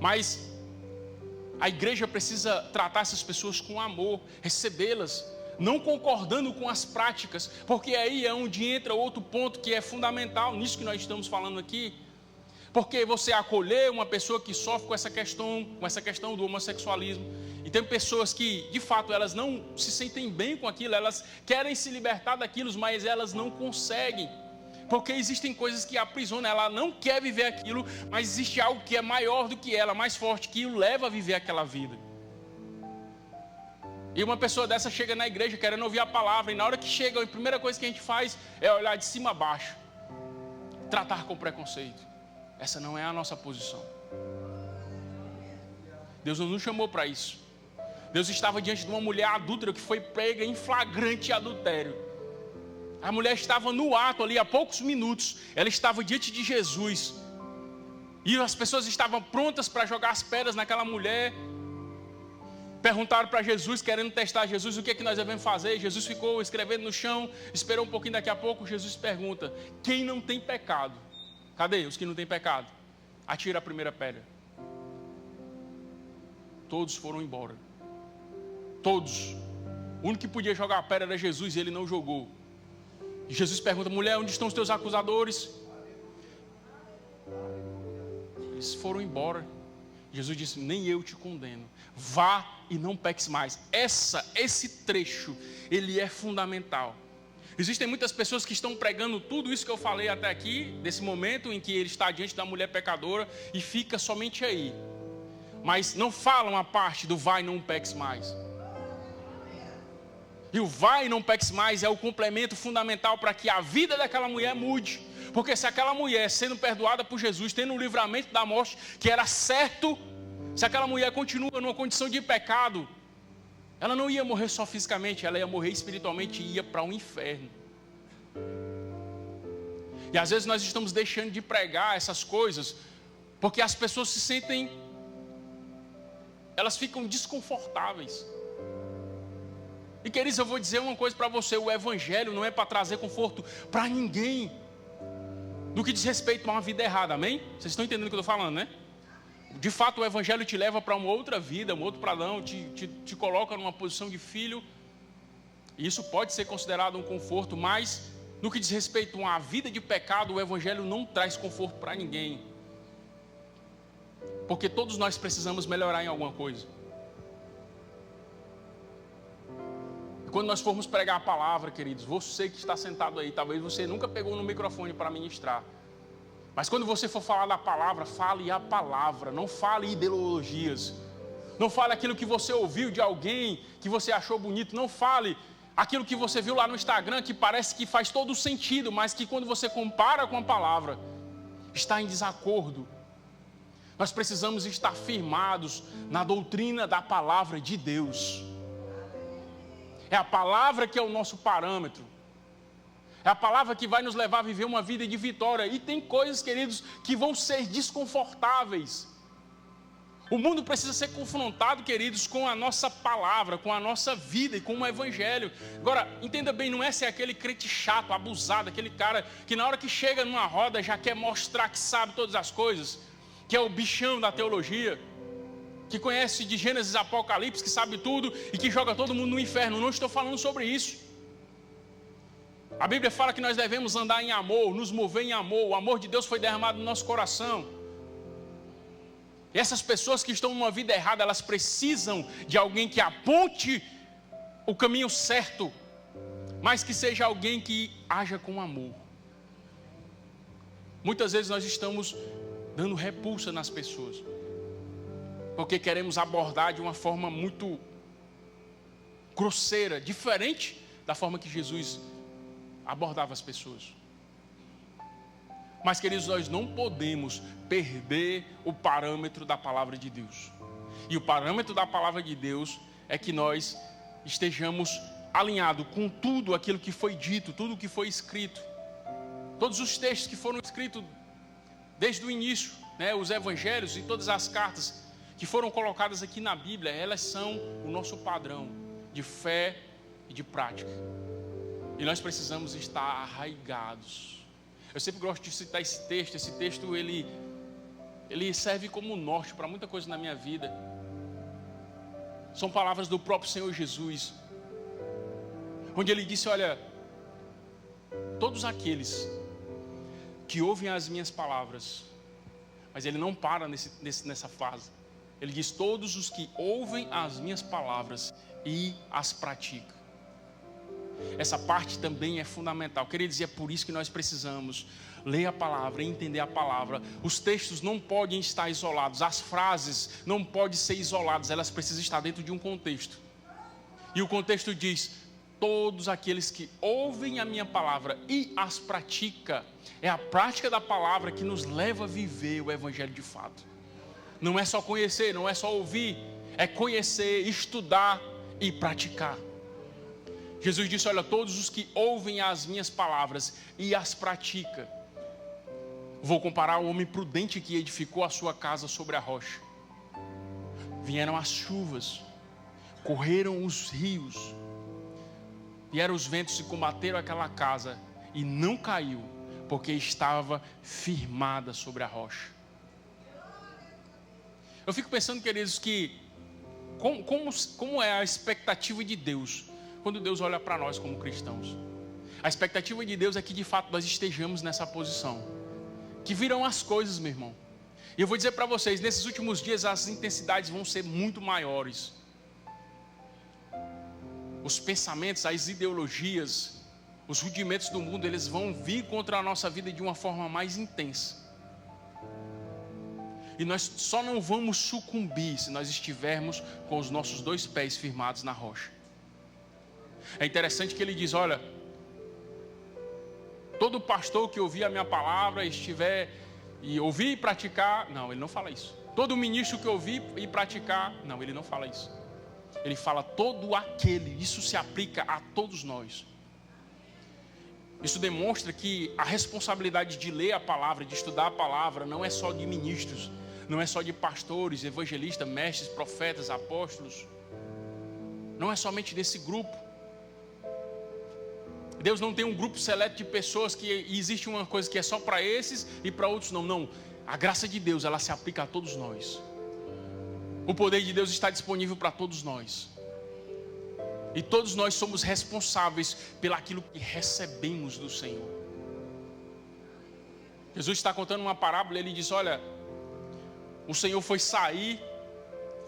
Mas a igreja precisa tratar essas pessoas com amor, recebê-las, não concordando com as práticas, porque aí é onde entra outro ponto que é fundamental nisso que nós estamos falando aqui. Porque você acolher uma pessoa que sofre com essa questão do homossexualismo, e tem pessoas que, de fato, elas não se sentem bem com aquilo, elas querem se libertar daquilo, mas elas não conseguem, porque existem coisas que aprisionam, ela não quer viver aquilo, mas existe algo que é maior do que ela, mais forte, que o leva a viver aquela vida. E uma pessoa dessa chega na igreja querendo ouvir a palavra, e na hora que chega, a primeira coisa que a gente faz é olhar de cima a baixo, tratar com preconceito. Essa não é a nossa posição. Deus não nos chamou para isso. Deus estava diante de uma mulher adúltera que foi pega em flagrante adultério. A mulher estava no ato ali há poucos minutos. Ela estava diante de Jesus. E as pessoas estavam prontas para jogar as pedras naquela mulher. Perguntaram para Jesus, querendo testar Jesus, o que é que nós devemos fazer? Jesus ficou escrevendo no chão, esperou um pouquinho, daqui a pouco Jesus pergunta, quem não tem pecado? Cadê os que não têm pecado? Atira a primeira pedra. Todos foram embora. Todos. O único que podia jogar a pedra era Jesus e ele não jogou. E Jesus pergunta, mulher, onde estão os teus acusadores? Eles foram embora. Jesus disse, nem eu te condeno. Vá e não peques mais. Esse trecho, ele é fundamental. Existem muitas pessoas que estão pregando tudo isso que eu falei até aqui, desse momento em que ele está diante da mulher pecadora e fica somente aí. Mas não falam a parte do vai e não peques mais. E o vai e não peques mais é o complemento fundamental para que a vida daquela mulher mude. Porque se aquela mulher, sendo perdoada por Jesus, tendo o livramento da morte, que era certo, se aquela mulher continua numa condição de pecado, ela não ia morrer só fisicamente, ela ia morrer espiritualmente e ia para o inferno. E às vezes nós estamos deixando de pregar essas coisas, porque as pessoas se sentem, elas ficam desconfortáveis. E queridos, eu vou dizer uma coisa para você, o evangelho não é para trazer conforto para ninguém, no que diz respeito a uma vida errada, amém? Vocês estão entendendo o que eu estou falando, né? De fato, o evangelho te leva para uma outra vida, um outro padrão, te coloca numa posição de filho. E isso pode ser considerado um conforto, mas no que diz respeito a uma vida de pecado, o evangelho não traz conforto para ninguém. Porque todos nós precisamos melhorar em alguma coisa. E quando nós formos pregar a palavra, queridos, você que está sentado aí, talvez você nunca pegou no microfone para ministrar. Mas quando você for falar da palavra, fale a palavra, não fale ideologias. Não fale aquilo que você ouviu de alguém, que você achou bonito. Não fale aquilo que você viu lá no Instagram, que parece que faz todo sentido, mas que quando você compara com a palavra, está em desacordo. Nós precisamos estar firmados na doutrina da palavra de Deus. É a palavra que é o nosso parâmetro. É a palavra que vai nos levar a viver uma vida de vitória. E tem coisas, queridos, que vão ser desconfortáveis. O mundo precisa ser confrontado, queridos, com a nossa palavra, com a nossa vida e com o evangelho. Agora, entenda bem, não é ser aquele crente chato, abusado, aquele cara que na hora que chega numa roda já quer mostrar que sabe todas as coisas, que é o bichão da teologia, que conhece de Gênesis a Apocalipse, que sabe tudo e que joga todo mundo no inferno. Não estou falando sobre isso. A Bíblia fala que nós devemos andar em amor, nos mover em amor. O amor de Deus foi derramado no nosso coração. E essas pessoas que estão numa vida errada, elas precisam de alguém que aponte o caminho certo, mas que seja alguém que haja com amor. Muitas vezes nós estamos dando repulsa nas pessoas, porque queremos abordar de uma forma muito grosseira, diferente da forma que Jesus abordava as pessoas. Mas, queridos, nós não podemos perder o parâmetro da palavra de Deus. E o parâmetro da palavra de Deus é que nós estejamos alinhados com tudo aquilo que foi dito, tudo que foi escrito. Todos os textos que foram escritos desde o início, né, os evangelhos e todas as cartas que foram colocadas aqui na Bíblia, elas são o nosso padrão de fé e de prática. E nós precisamos estar arraigados. Eu sempre gosto de citar esse texto ele serve como norte para muita coisa na minha vida. São palavras do próprio Senhor Jesus, onde ele disse, olha, todos aqueles que ouvem as minhas palavras, mas ele não para nessa fase, ele diz, todos os que ouvem as minhas palavras e as praticam. Essa parte também é fundamental. Queridos, e é por isso que nós precisamos ler a palavra, entender a palavra. Os textos não podem estar isolados, as frases não podem ser isoladas, elas precisam estar dentro de um contexto. E o contexto diz, todos aqueles que ouvem a minha palavra e as praticam. É a prática da palavra que nos leva a viver o evangelho de fato. Não é só conhecer, não é só ouvir, é conhecer, estudar e praticar. Jesus disse, olha, todos os que ouvem as minhas palavras e as praticam. Vou comparar o homem prudente que edificou a sua casa sobre a rocha. Vieram as chuvas, correram os rios, vieram os ventos e combateram aquela casa e não caiu, porque estava firmada sobre a rocha. Eu fico pensando, queridos, que como é a expectativa de Deus quando Deus olha para nós como cristãos? A expectativa de Deus é que de fato nós estejamos nessa posição, que virão as coisas, meu irmão. E eu vou dizer para vocês, nesses últimos dias as intensidades vão ser muito maiores. Os pensamentos, as ideologias, os rudimentos do mundo, eles vão vir contra a nossa vida de uma forma mais intensa. E nós só não vamos sucumbir se nós estivermos com os nossos dois pés firmados na rocha. É interessante que ele diz, olha, todo pastor que ouvir a minha palavra e ouvir e praticar, não, ele não fala isso. Todo ministro que ouvir e praticar, não, ele não fala isso. Ele fala todo aquele, isso se aplica a todos nós. Isso demonstra que a responsabilidade de ler a palavra, de estudar a palavra, não é só de ministros, não é só de pastores, evangelistas, mestres, profetas, apóstolos. Não é somente desse grupo. Deus não tem um grupo seleto de pessoas que existe uma coisa que é só para esses e para outros não. Não, a graça de Deus, ela se aplica a todos nós. O poder de Deus está disponível para todos nós. E todos nós somos responsáveis pelaquilo que recebemos do Senhor. Jesus está contando uma parábola, ele diz, olha, o Senhor foi sair,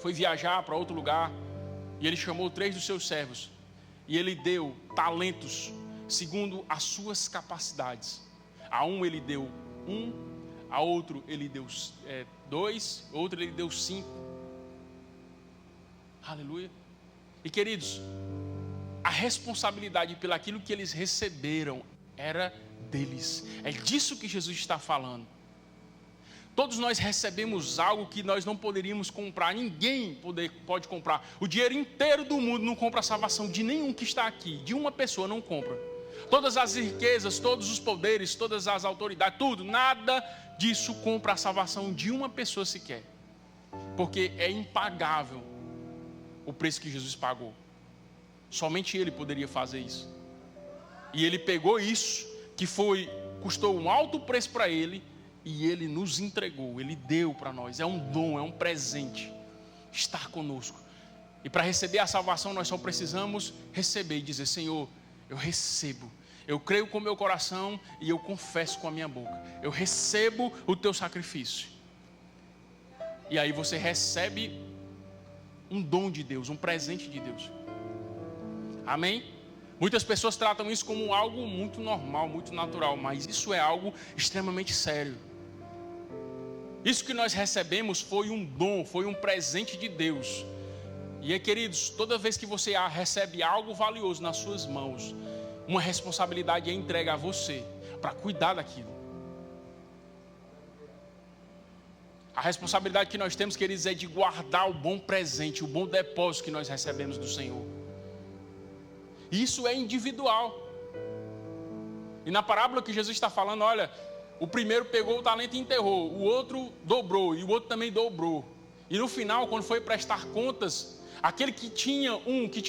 foi viajar para outro lugar, e ele chamou 3 dos seus servos, e ele deu talentos segundo as suas capacidades. A um ele deu 1, a outro ele deu 2, outro ele deu 5. Aleluia. E queridos, a responsabilidade pelo aquilo que eles receberam era deles. É disso que Jesus está falando. Todos nós recebemos algo que nós não poderíamos comprar. Ninguém pode comprar. O dinheiro inteiro do mundo não compra a salvação de nenhum que está aqui. De uma pessoa não compra. Todas as riquezas, todos os poderes, todas as autoridades, tudo, nada disso compra a salvação de uma pessoa sequer. Porque é impagável o preço que Jesus pagou. Somente Ele poderia fazer isso. E Ele pegou isso, que custou um alto preço para Ele, e Ele nos entregou, Ele deu para nós. É um dom, é um presente estar conosco. E para receber a salvação nós só precisamos receber e dizer: Senhor, eu recebo, eu creio com o meu coração e eu confesso com a minha boca. Eu recebo o teu sacrifício. E aí você recebe um dom de Deus, um presente de Deus. Amém? Muitas pessoas tratam isso como algo muito normal, muito natural, mas isso é algo extremamente sério. Isso que nós recebemos foi um dom, foi um presente de Deus. E queridos, toda vez que você recebe algo valioso nas suas mãos, uma responsabilidade é entregue a você para cuidar daquilo. A responsabilidade que nós temos, queridos, é de guardar o bom presente, o bom depósito que nós recebemos do Senhor. Isso é individual. E na parábola que Jesus está falando, olha, o primeiro pegou o talento e enterrou, o outro dobrou, e o outro também dobrou. E no final, quando foi prestar contas, aquele que tinha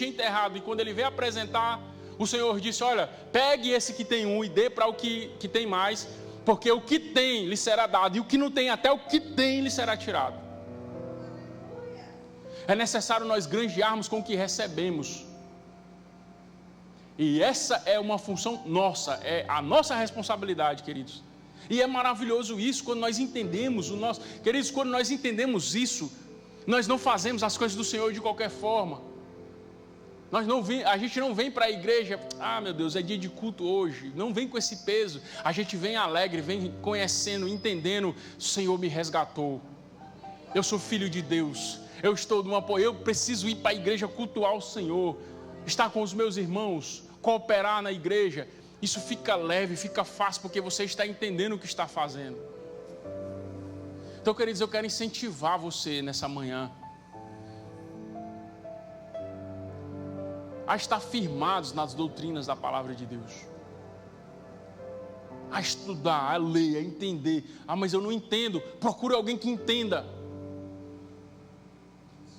enterrado, e quando ele veio apresentar, o Senhor disse: olha, pegue esse que tem um e dê para o que tem mais, porque o que tem lhe será dado, e o que não tem, até o que tem lhe será tirado. É necessário nós granjearmos com o que recebemos. E essa é uma função nossa, é a nossa responsabilidade, queridos. E é maravilhoso isso, quando nós entendemos o nosso... Queridos, quando nós entendemos isso, nós não fazemos as coisas do Senhor de qualquer forma. A gente não vem para a igreja: ah, meu Deus, é dia de culto hoje. Não vem com esse peso. A gente vem alegre, vem conhecendo, entendendo: o Senhor me resgatou. Eu sou filho de Deus. Eu estou num apoio. Eu preciso ir para a igreja cultuar o Senhor, estar com os meus irmãos, cooperar na igreja. Isso fica leve, fica fácil, porque você está entendendo o que está fazendo. Então, queridos, eu quero incentivar você nessa manhã a estar firmados nas doutrinas da palavra de Deus, a estudar, a ler, a entender. Ah, mas eu não entendo. Procure alguém que entenda.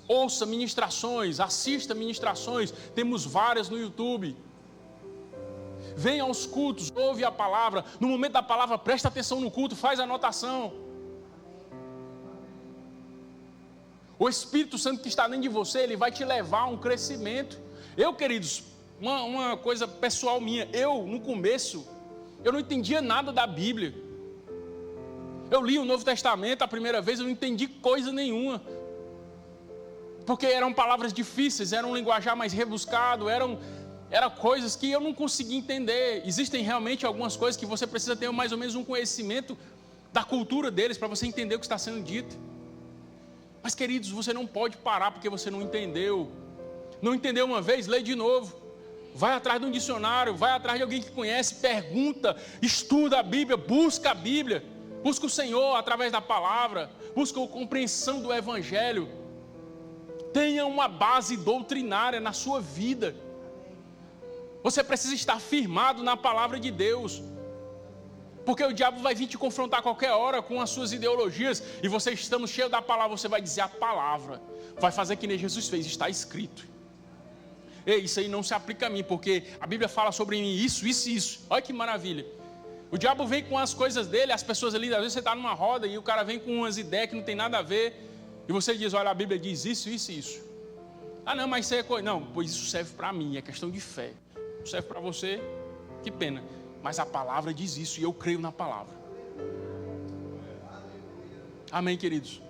Ouça ministrações, assista ministrações, temos várias no YouTube. Venha aos cultos, ouve a palavra. No momento da palavra, presta atenção no culto, faz anotação. O Espírito Santo que está dentro de você, ele vai te levar a um crescimento. Eu, queridos, uma coisa pessoal minha, no começo, eu não entendia nada da Bíblia. Eu li o Novo Testamento a primeira vez, eu não entendi coisa nenhuma. Porque eram palavras difíceis, era um linguajar mais rebuscado, eram coisas que eu não conseguia entender. Existem realmente algumas coisas que você precisa ter mais ou menos um conhecimento da cultura deles para você entender o que está sendo dito. Mas, queridos, você não pode parar porque você não entendeu. Não entendeu uma vez? Lê de novo. Vai atrás de um dicionário, vai atrás de alguém que conhece, pergunta, estuda a Bíblia, busca a Bíblia, busca o Senhor através da palavra, busca a compreensão do Evangelho. Tenha uma base doutrinária na sua vida. Você precisa estar firmado na palavra de Deus, porque o diabo vai vir te confrontar a qualquer hora com as suas ideologias, e você estando cheio da palavra, você vai dizer a palavra, vai fazer que nem Jesus fez, está escrito. Ei, isso aí não se aplica a mim, porque a Bíblia fala sobre mim isso, isso e isso. Olha que maravilha. O diabo vem com as coisas dele, as pessoas ali, às vezes você está numa roda e o cara vem com umas ideias que não tem nada a ver, e você diz: olha, a Bíblia diz isso, isso e isso. Ah, não, mas isso é coisa... Não, pois isso serve para mim, é questão de fé. Serve para você, que pena. Mas a palavra diz isso e eu creio na palavra. Amém, queridos?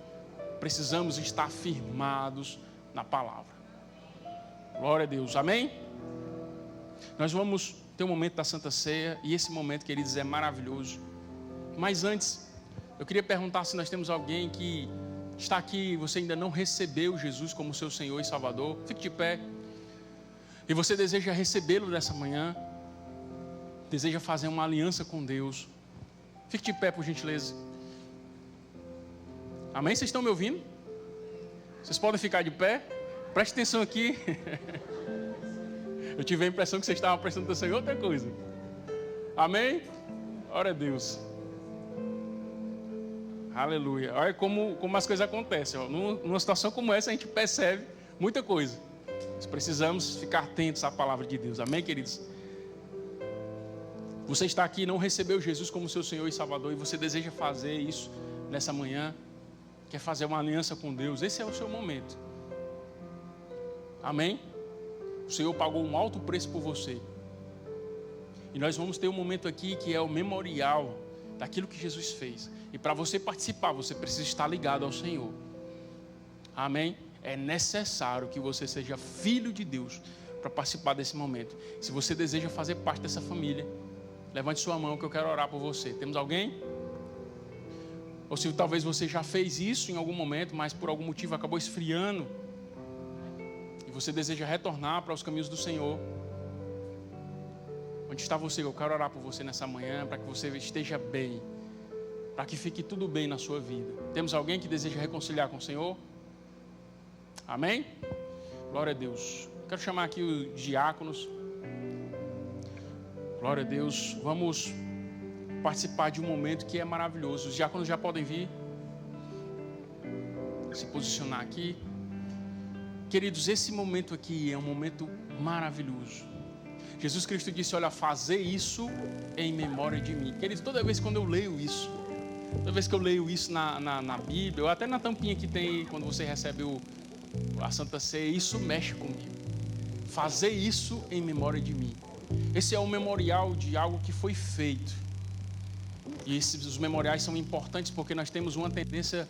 precisamos estar firmados na palavra. Glória a Deus, amém? Nós vamos ter um momento da Santa Ceia, e esse momento, queridos, é maravilhoso. Mas antes, eu queria perguntar se nós temos alguém que está aqui e você ainda não recebeu Jesus como seu Senhor e Salvador. Fique de pé. E você deseja recebê-lo nessa manhã, deseja fazer uma aliança com Deus. Fique de pé, por gentileza. Amém? Vocês estão me ouvindo? Vocês podem ficar de pé? Preste atenção aqui. Eu tive a impressão que vocês estavam prestando atenção em outra coisa. Amém? Glória a Deus. Aleluia. Olha como as coisas acontecem. Ó. Numa situação como essa, a gente percebe muita coisa. Nós precisamos ficar atentos à palavra de Deus. Amém, queridos? Você está aqui e não recebeu Jesus como seu Senhor e Salvador, e você deseja fazer isso nessa manhã, quer fazer uma aliança com Deus, esse é o seu momento. Amém? O Senhor pagou um alto preço por você. E nós vamos ter um momento aqui que é o memorial daquilo que Jesus fez. E para você participar, você precisa estar ligado ao Senhor. Amém? É necessário que você seja filho de Deus para participar desse momento. Se você deseja fazer parte dessa família, levante sua mão que eu quero orar por você. Temos alguém? Ou se talvez você já fez isso em algum momento, mas por algum motivo acabou esfriando, e você deseja retornar para os caminhos do Senhor. Onde está você? Eu quero orar por você nessa manhã, para que você esteja bem, para que fique tudo bem na sua vida. Temos alguém que deseja reconciliar com o Senhor? Amém? Glória a Deus. Quero chamar aqui os diáconos. Glória a Deus. Vamos participar de um momento que é maravilhoso. Os diáconos já podem vir se posicionar aqui. Queridos, esse momento aqui é um momento maravilhoso. Jesus Cristo disse, olha, fazer isso em memória de mim. Queridos, toda vez quando eu leio isso, toda vez que eu leio isso na Bíblia, ou até na tampinha que tem quando você recebe a Santa Ceia, isso mexe comigo. Fazer isso em memória de mim. Esse é um memorial de algo que foi feito. E os memoriais são importantes porque nós temos uma tendência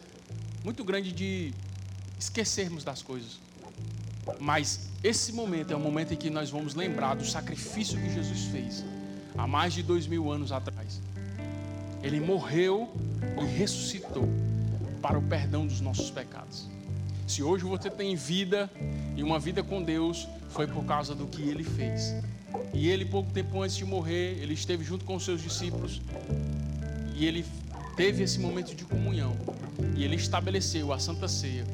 muito grande de esquecermos das coisas. Mas esse momento é o momento em que nós vamos lembrar do sacrifício que Jesus fez há mais de 2000 anos atrás. Ele morreu e ressuscitou para o perdão dos nossos pecados. Se hoje você tem vida e uma vida com Deus, foi por causa do que Ele fez. E Ele, pouco tempo antes de morrer, Ele esteve junto com os seus discípulos e Ele teve esse momento de comunhão. E Ele estabeleceu a Santa Ceia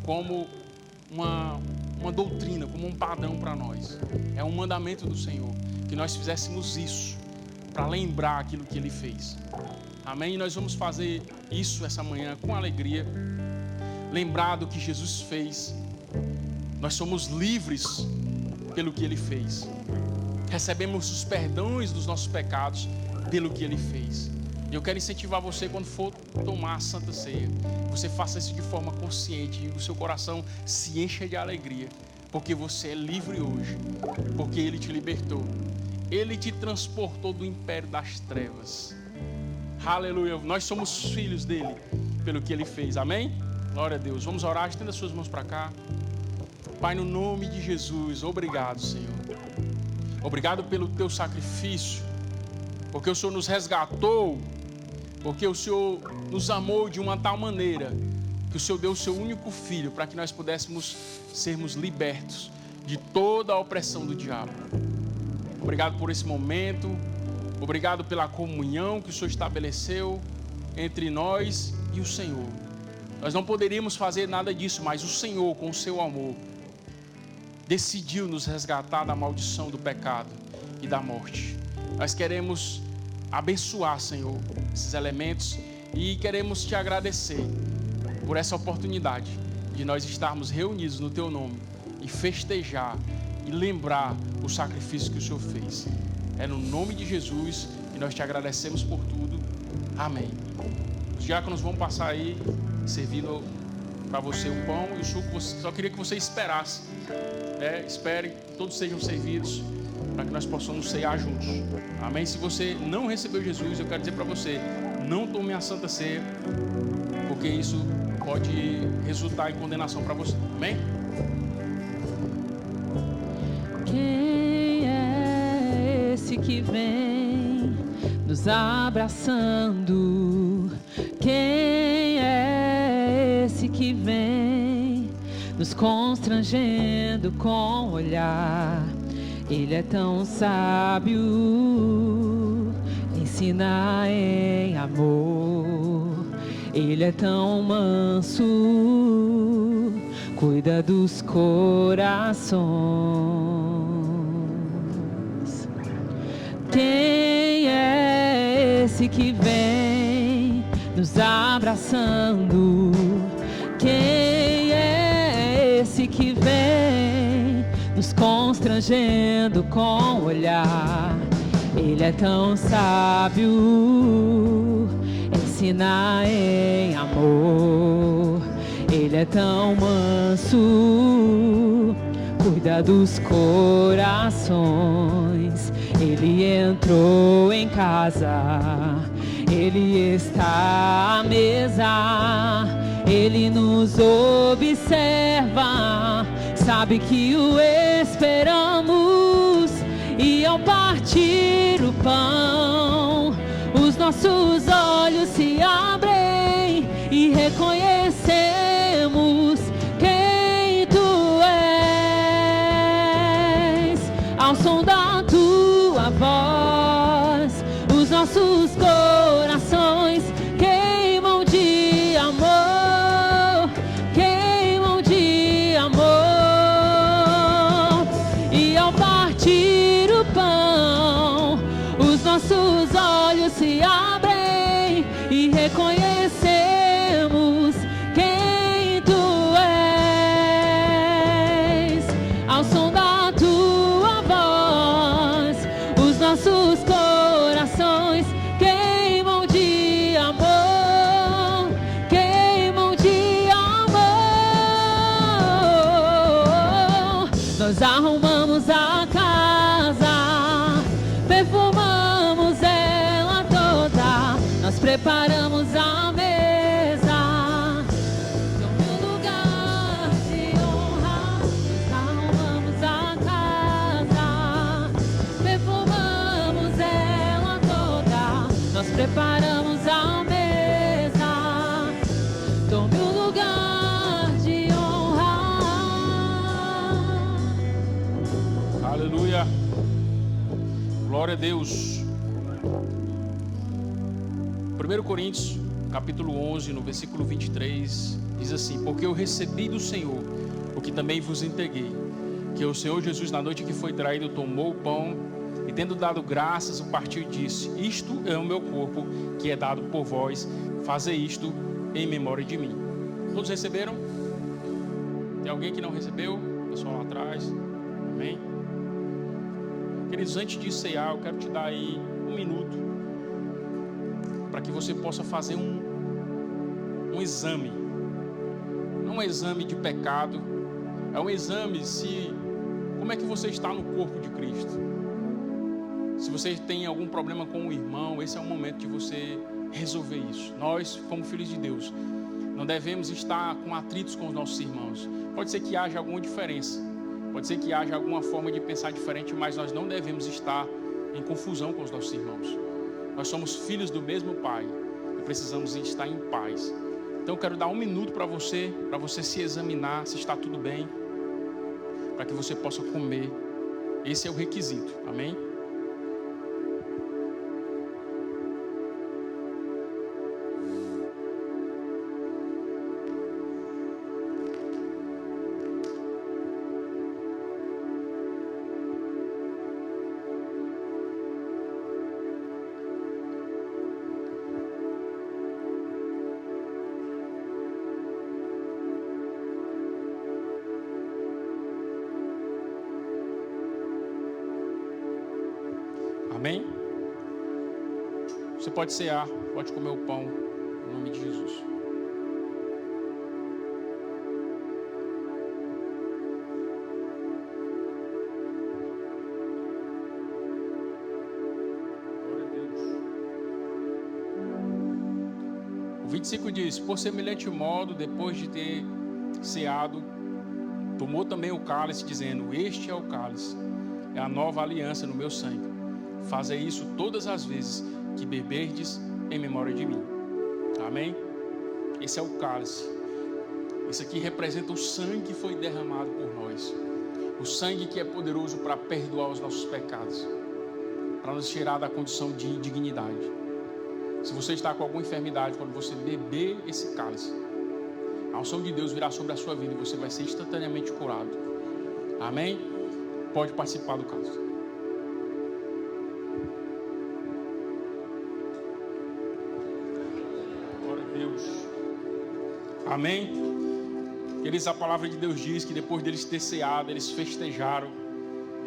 como uma doutrina, como um padrão para nós. É um mandamento do Senhor, que nós fizéssemos isso, para lembrar aquilo que Ele fez. Amém? E nós vamos fazer isso essa manhã com alegria, lembrar do que Jesus fez. Nós somos livres pelo que Ele fez. Recebemos os perdões dos nossos pecados pelo que Ele fez. E eu quero incentivar você, quando for tomar a Santa Ceia, você faça isso de forma consciente e o seu coração se encha de alegria, porque você é livre hoje, porque Ele te libertou. Ele te transportou do império das trevas. Aleluia. Nós somos filhos dele pelo que Ele fez. Amém? Glória a Deus. Vamos orar. Estenda as suas mãos para cá. Pai, no nome de Jesus, obrigado, Senhor. Obrigado pelo teu sacrifício, porque o Senhor nos resgatou, porque o Senhor nos amou de uma tal maneira que o Senhor deu o seu único filho para que nós pudéssemos sermos libertos de toda a opressão do diabo. Obrigado por esse momento, obrigado pela comunhão que o Senhor estabeleceu entre nós e o Senhor. Nós não poderíamos fazer nada disso, mas o Senhor, com o seu amor, decidiu nos resgatar da maldição do pecado e da morte. Nós queremos abençoar, Senhor, esses elementos e queremos te agradecer por essa oportunidade de nós estarmos reunidos no teu nome e festejar e lembrar o sacrifício que o Senhor fez. É no nome de Jesus que nós te agradecemos por tudo. Amém. Os diáconos vão passar aí servindo para você o pão e o suco. Só queria que você esperasse. Espere que todos sejam servidos para que nós possamos ceiar juntos. Amém? Se você não recebeu Jesus, eu quero dizer para você, não tome a Santa Ceia, porque porque isso pode resultar em condenação para você. Amém? Quem é esse que vem nos abraçando? Quem é esse que vem nos constrangendo com o olhar? Ele é tão sábio, ensina em amor. Ele é tão manso, cuida dos corações. Quem é esse que vem nos abraçando? Quem é esse que vem nos constrangendo com o olhar? Ele é tão sábio, ensina em amor. Ele é tão manso, cuida dos corações. Ele entrou em casa, ele está à mesa, ele nos observa, sabe que o esperamos. E ao partir o pão, os nossos olhos se abrem e reconhecemos quem tu és. Ao som da tua voz, os nossos corações queimam de amor, queimam de amor. E ao partir o pão, os nossos olhos se abrem e reconhecemos quem tu és. Ao som da tua voz, os nossos corações queimam de amor, queimam de amor. Nós arrumamos a casa, perfumamos ela toda, nós preparamos a mesa, no lugar de honra. Nós arrumamos a casa, perfumamos ela toda, nós preparamos a mesa. Tome o lugar de honra. Aleluia. Glória a Deus. 1 Coríntios, capítulo 11, no versículo 23, diz assim: porque eu recebi do Senhor o que também vos entreguei, que o Senhor Jesus, na noite que foi traído, tomou o pão e, tendo dado graças, o partiu e disse: isto é o meu corpo, que é dado por vós, fazei isto em memória de mim. Todos receberam? Tem alguém que não recebeu? Pessoal lá atrás. Amém? Queridos, antes de ceiar, eu quero te dar aí um minuto para que você possa fazer um exame. Não um exame de pecado, é um exame como é que você está no corpo de Cristo. Se você tem algum problema com o irmão, esse é o momento de você resolver isso. Nós, como filhos de Deus, não devemos estar com atritos com os nossos irmãos. Pode ser que haja alguma diferença, pode ser que haja alguma forma de pensar diferente, mas nós não devemos estar em confusão com os nossos irmãos. Nós somos filhos do mesmo Pai e precisamos estar em paz. Então eu quero dar um minuto para você se examinar se está tudo bem, para que você possa comer. Esse é o requisito, amém? Amém? Você pode cear, pode comer o pão, em nome de Jesus. Glória a Deus. O 25 diz: por semelhante modo, depois de ter ceado, tomou também o cálice, dizendo: este é o cálice, é a nova aliança no meu sangue. Fazei isso todas as vezes que beberdes em memória de mim. Amém? Esse é o cálice. Isso aqui representa o sangue que foi derramado por nós. O sangue que é poderoso para perdoar os nossos pecados, para nos tirar da condição de indignidade. Se você está com alguma enfermidade, quando você beber esse cálice, a unção de Deus virá sobre a sua vida e você vai ser instantaneamente curado. Amém? Pode participar do cálice. Glória a Deus. Amém? Eles, a palavra de Deus diz que depois deles ter ceado, eles festejaram,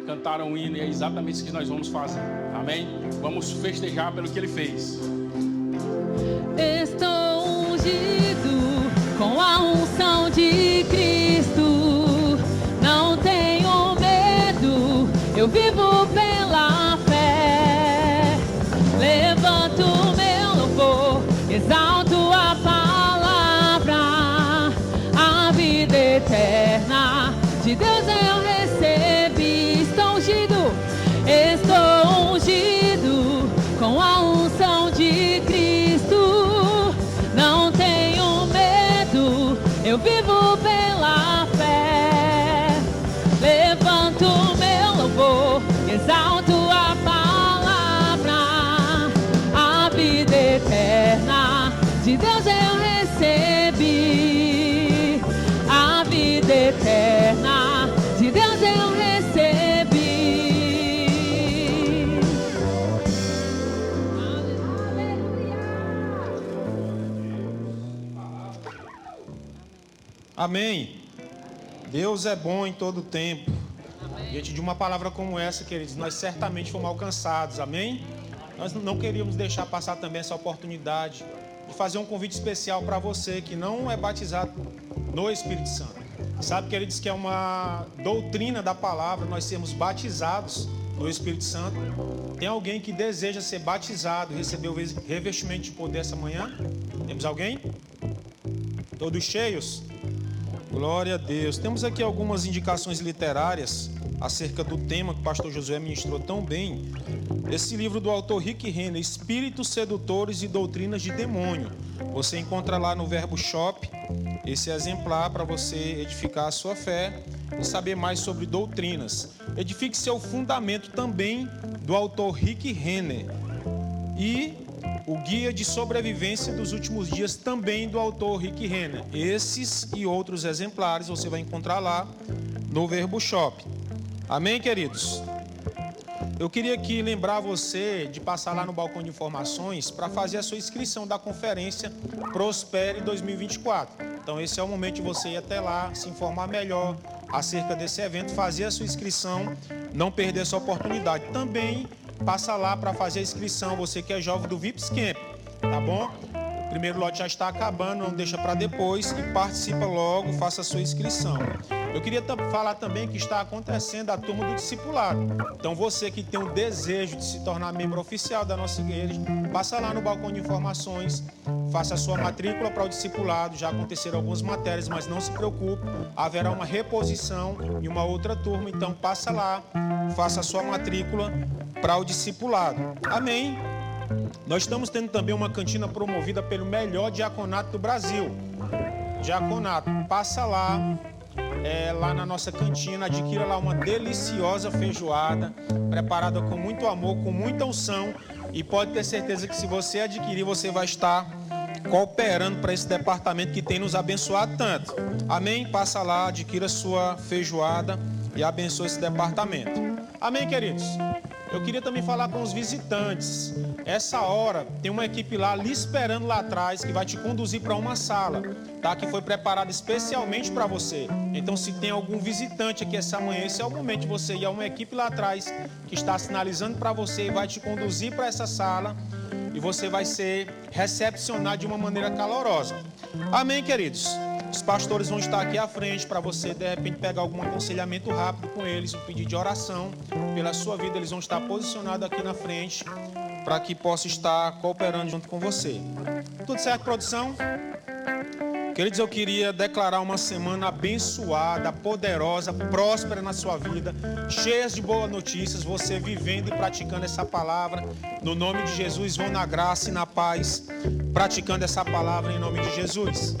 cantaram um hino, e é exatamente isso que nós vamos fazer. Amém? Vamos festejar pelo que Ele fez. Estou ungido com a unção de Cristo, não tenho medo, eu vivo pela fé. Levanto meu louvor, exalto a palavra, a vida eterna de Deus eu recebi. Estou ungido com a unção de Cristo, não tenho medo, eu vivo pela fé. Levanto meu louvor, exalto a palavra, a vida eterna de Deus eu recebi. A vida eterna de Deus eu recebi. Amém. Deus é bom em todo tempo. Amém. Diante de uma palavra como essa, queridos, nós certamente fomos alcançados. Amém? Nós não queríamos deixar passar também essa oportunidade de fazer um convite especial para você que não é batizado no Espírito Santo. Sabe, queridos, que é uma doutrina da palavra nós sermos batizados no Espírito Santo. Tem alguém que deseja ser batizado e receber o revestimento de poder essa manhã? Temos alguém? Todos cheios? Glória a Deus. Temos aqui algumas indicações literárias acerca do tema que o pastor Josué ministrou tão bem. Esse livro do autor Rick Renner, Espíritos Sedutores e Doutrinas de Demônio. Você encontra lá no Verbo Shop esse exemplar para você edificar a sua fé e saber mais sobre doutrinas. Edifique seu fundamento também do autor Rick Renner. E o Guia de Sobrevivência dos Últimos Dias, também do autor Rick Renner. Esses e outros exemplares você vai encontrar lá no Verbo Shop. Amém, queridos? Eu queria aqui lembrar você de passar lá no balcão de informações para fazer a sua inscrição da conferência Prospere 2024. Então esse é o momento de você ir até lá, se informar melhor acerca desse evento, fazer a sua inscrição, não perder essa oportunidade. Também passa lá para fazer a inscrição, você que é jovem do VIPS Camp, tá bom? O primeiro lote já está acabando, não deixa para depois e participa logo, faça a sua inscrição. Eu queria falar também que está acontecendo a turma do discipulado. Então você que tem o desejo de se tornar membro oficial da nossa igreja, passa lá no balcão de informações, faça a sua matrícula para o discipulado. Já aconteceram algumas matérias, mas não se preocupe, haverá uma reposição em uma outra turma. Então passa lá, faça a sua matrícula para o discipulado. Amém? Nós estamos tendo também uma cantina promovida pelo melhor diaconato do Brasil. Diaconato, passa lá, lá na nossa cantina, adquira lá uma deliciosa feijoada, preparada com muito amor, com muita unção, e pode ter certeza que se você adquirir, você vai estar cooperando para esse departamento que tem nos abençoado tanto. Amém? Passa lá, adquira sua feijoada e abençoe esse departamento. Amém, queridos? Eu queria também falar com os visitantes. Essa hora tem uma equipe lá lhe esperando lá atrás que vai te conduzir para uma sala, tá? Que foi preparada especialmente para você. Então, se tem algum visitante aqui essa manhã, esse é o momento de você ir a uma equipe lá atrás que está sinalizando para você e vai te conduzir para essa sala e você vai ser recepcionado de uma maneira calorosa. Amém, queridos? Os pastores vão estar aqui à frente para você, de repente, pegar algum aconselhamento rápido com eles, um pedido de oração pela sua vida. Eles vão estar posicionados aqui na frente para que possa estar cooperando junto com você. Tudo certo, produção? Queridos, eu queria declarar uma semana abençoada, poderosa, próspera na sua vida, cheia de boas notícias, você vivendo e praticando essa palavra. No nome de Jesus, vão na graça e na paz, praticando essa palavra em nome de Jesus.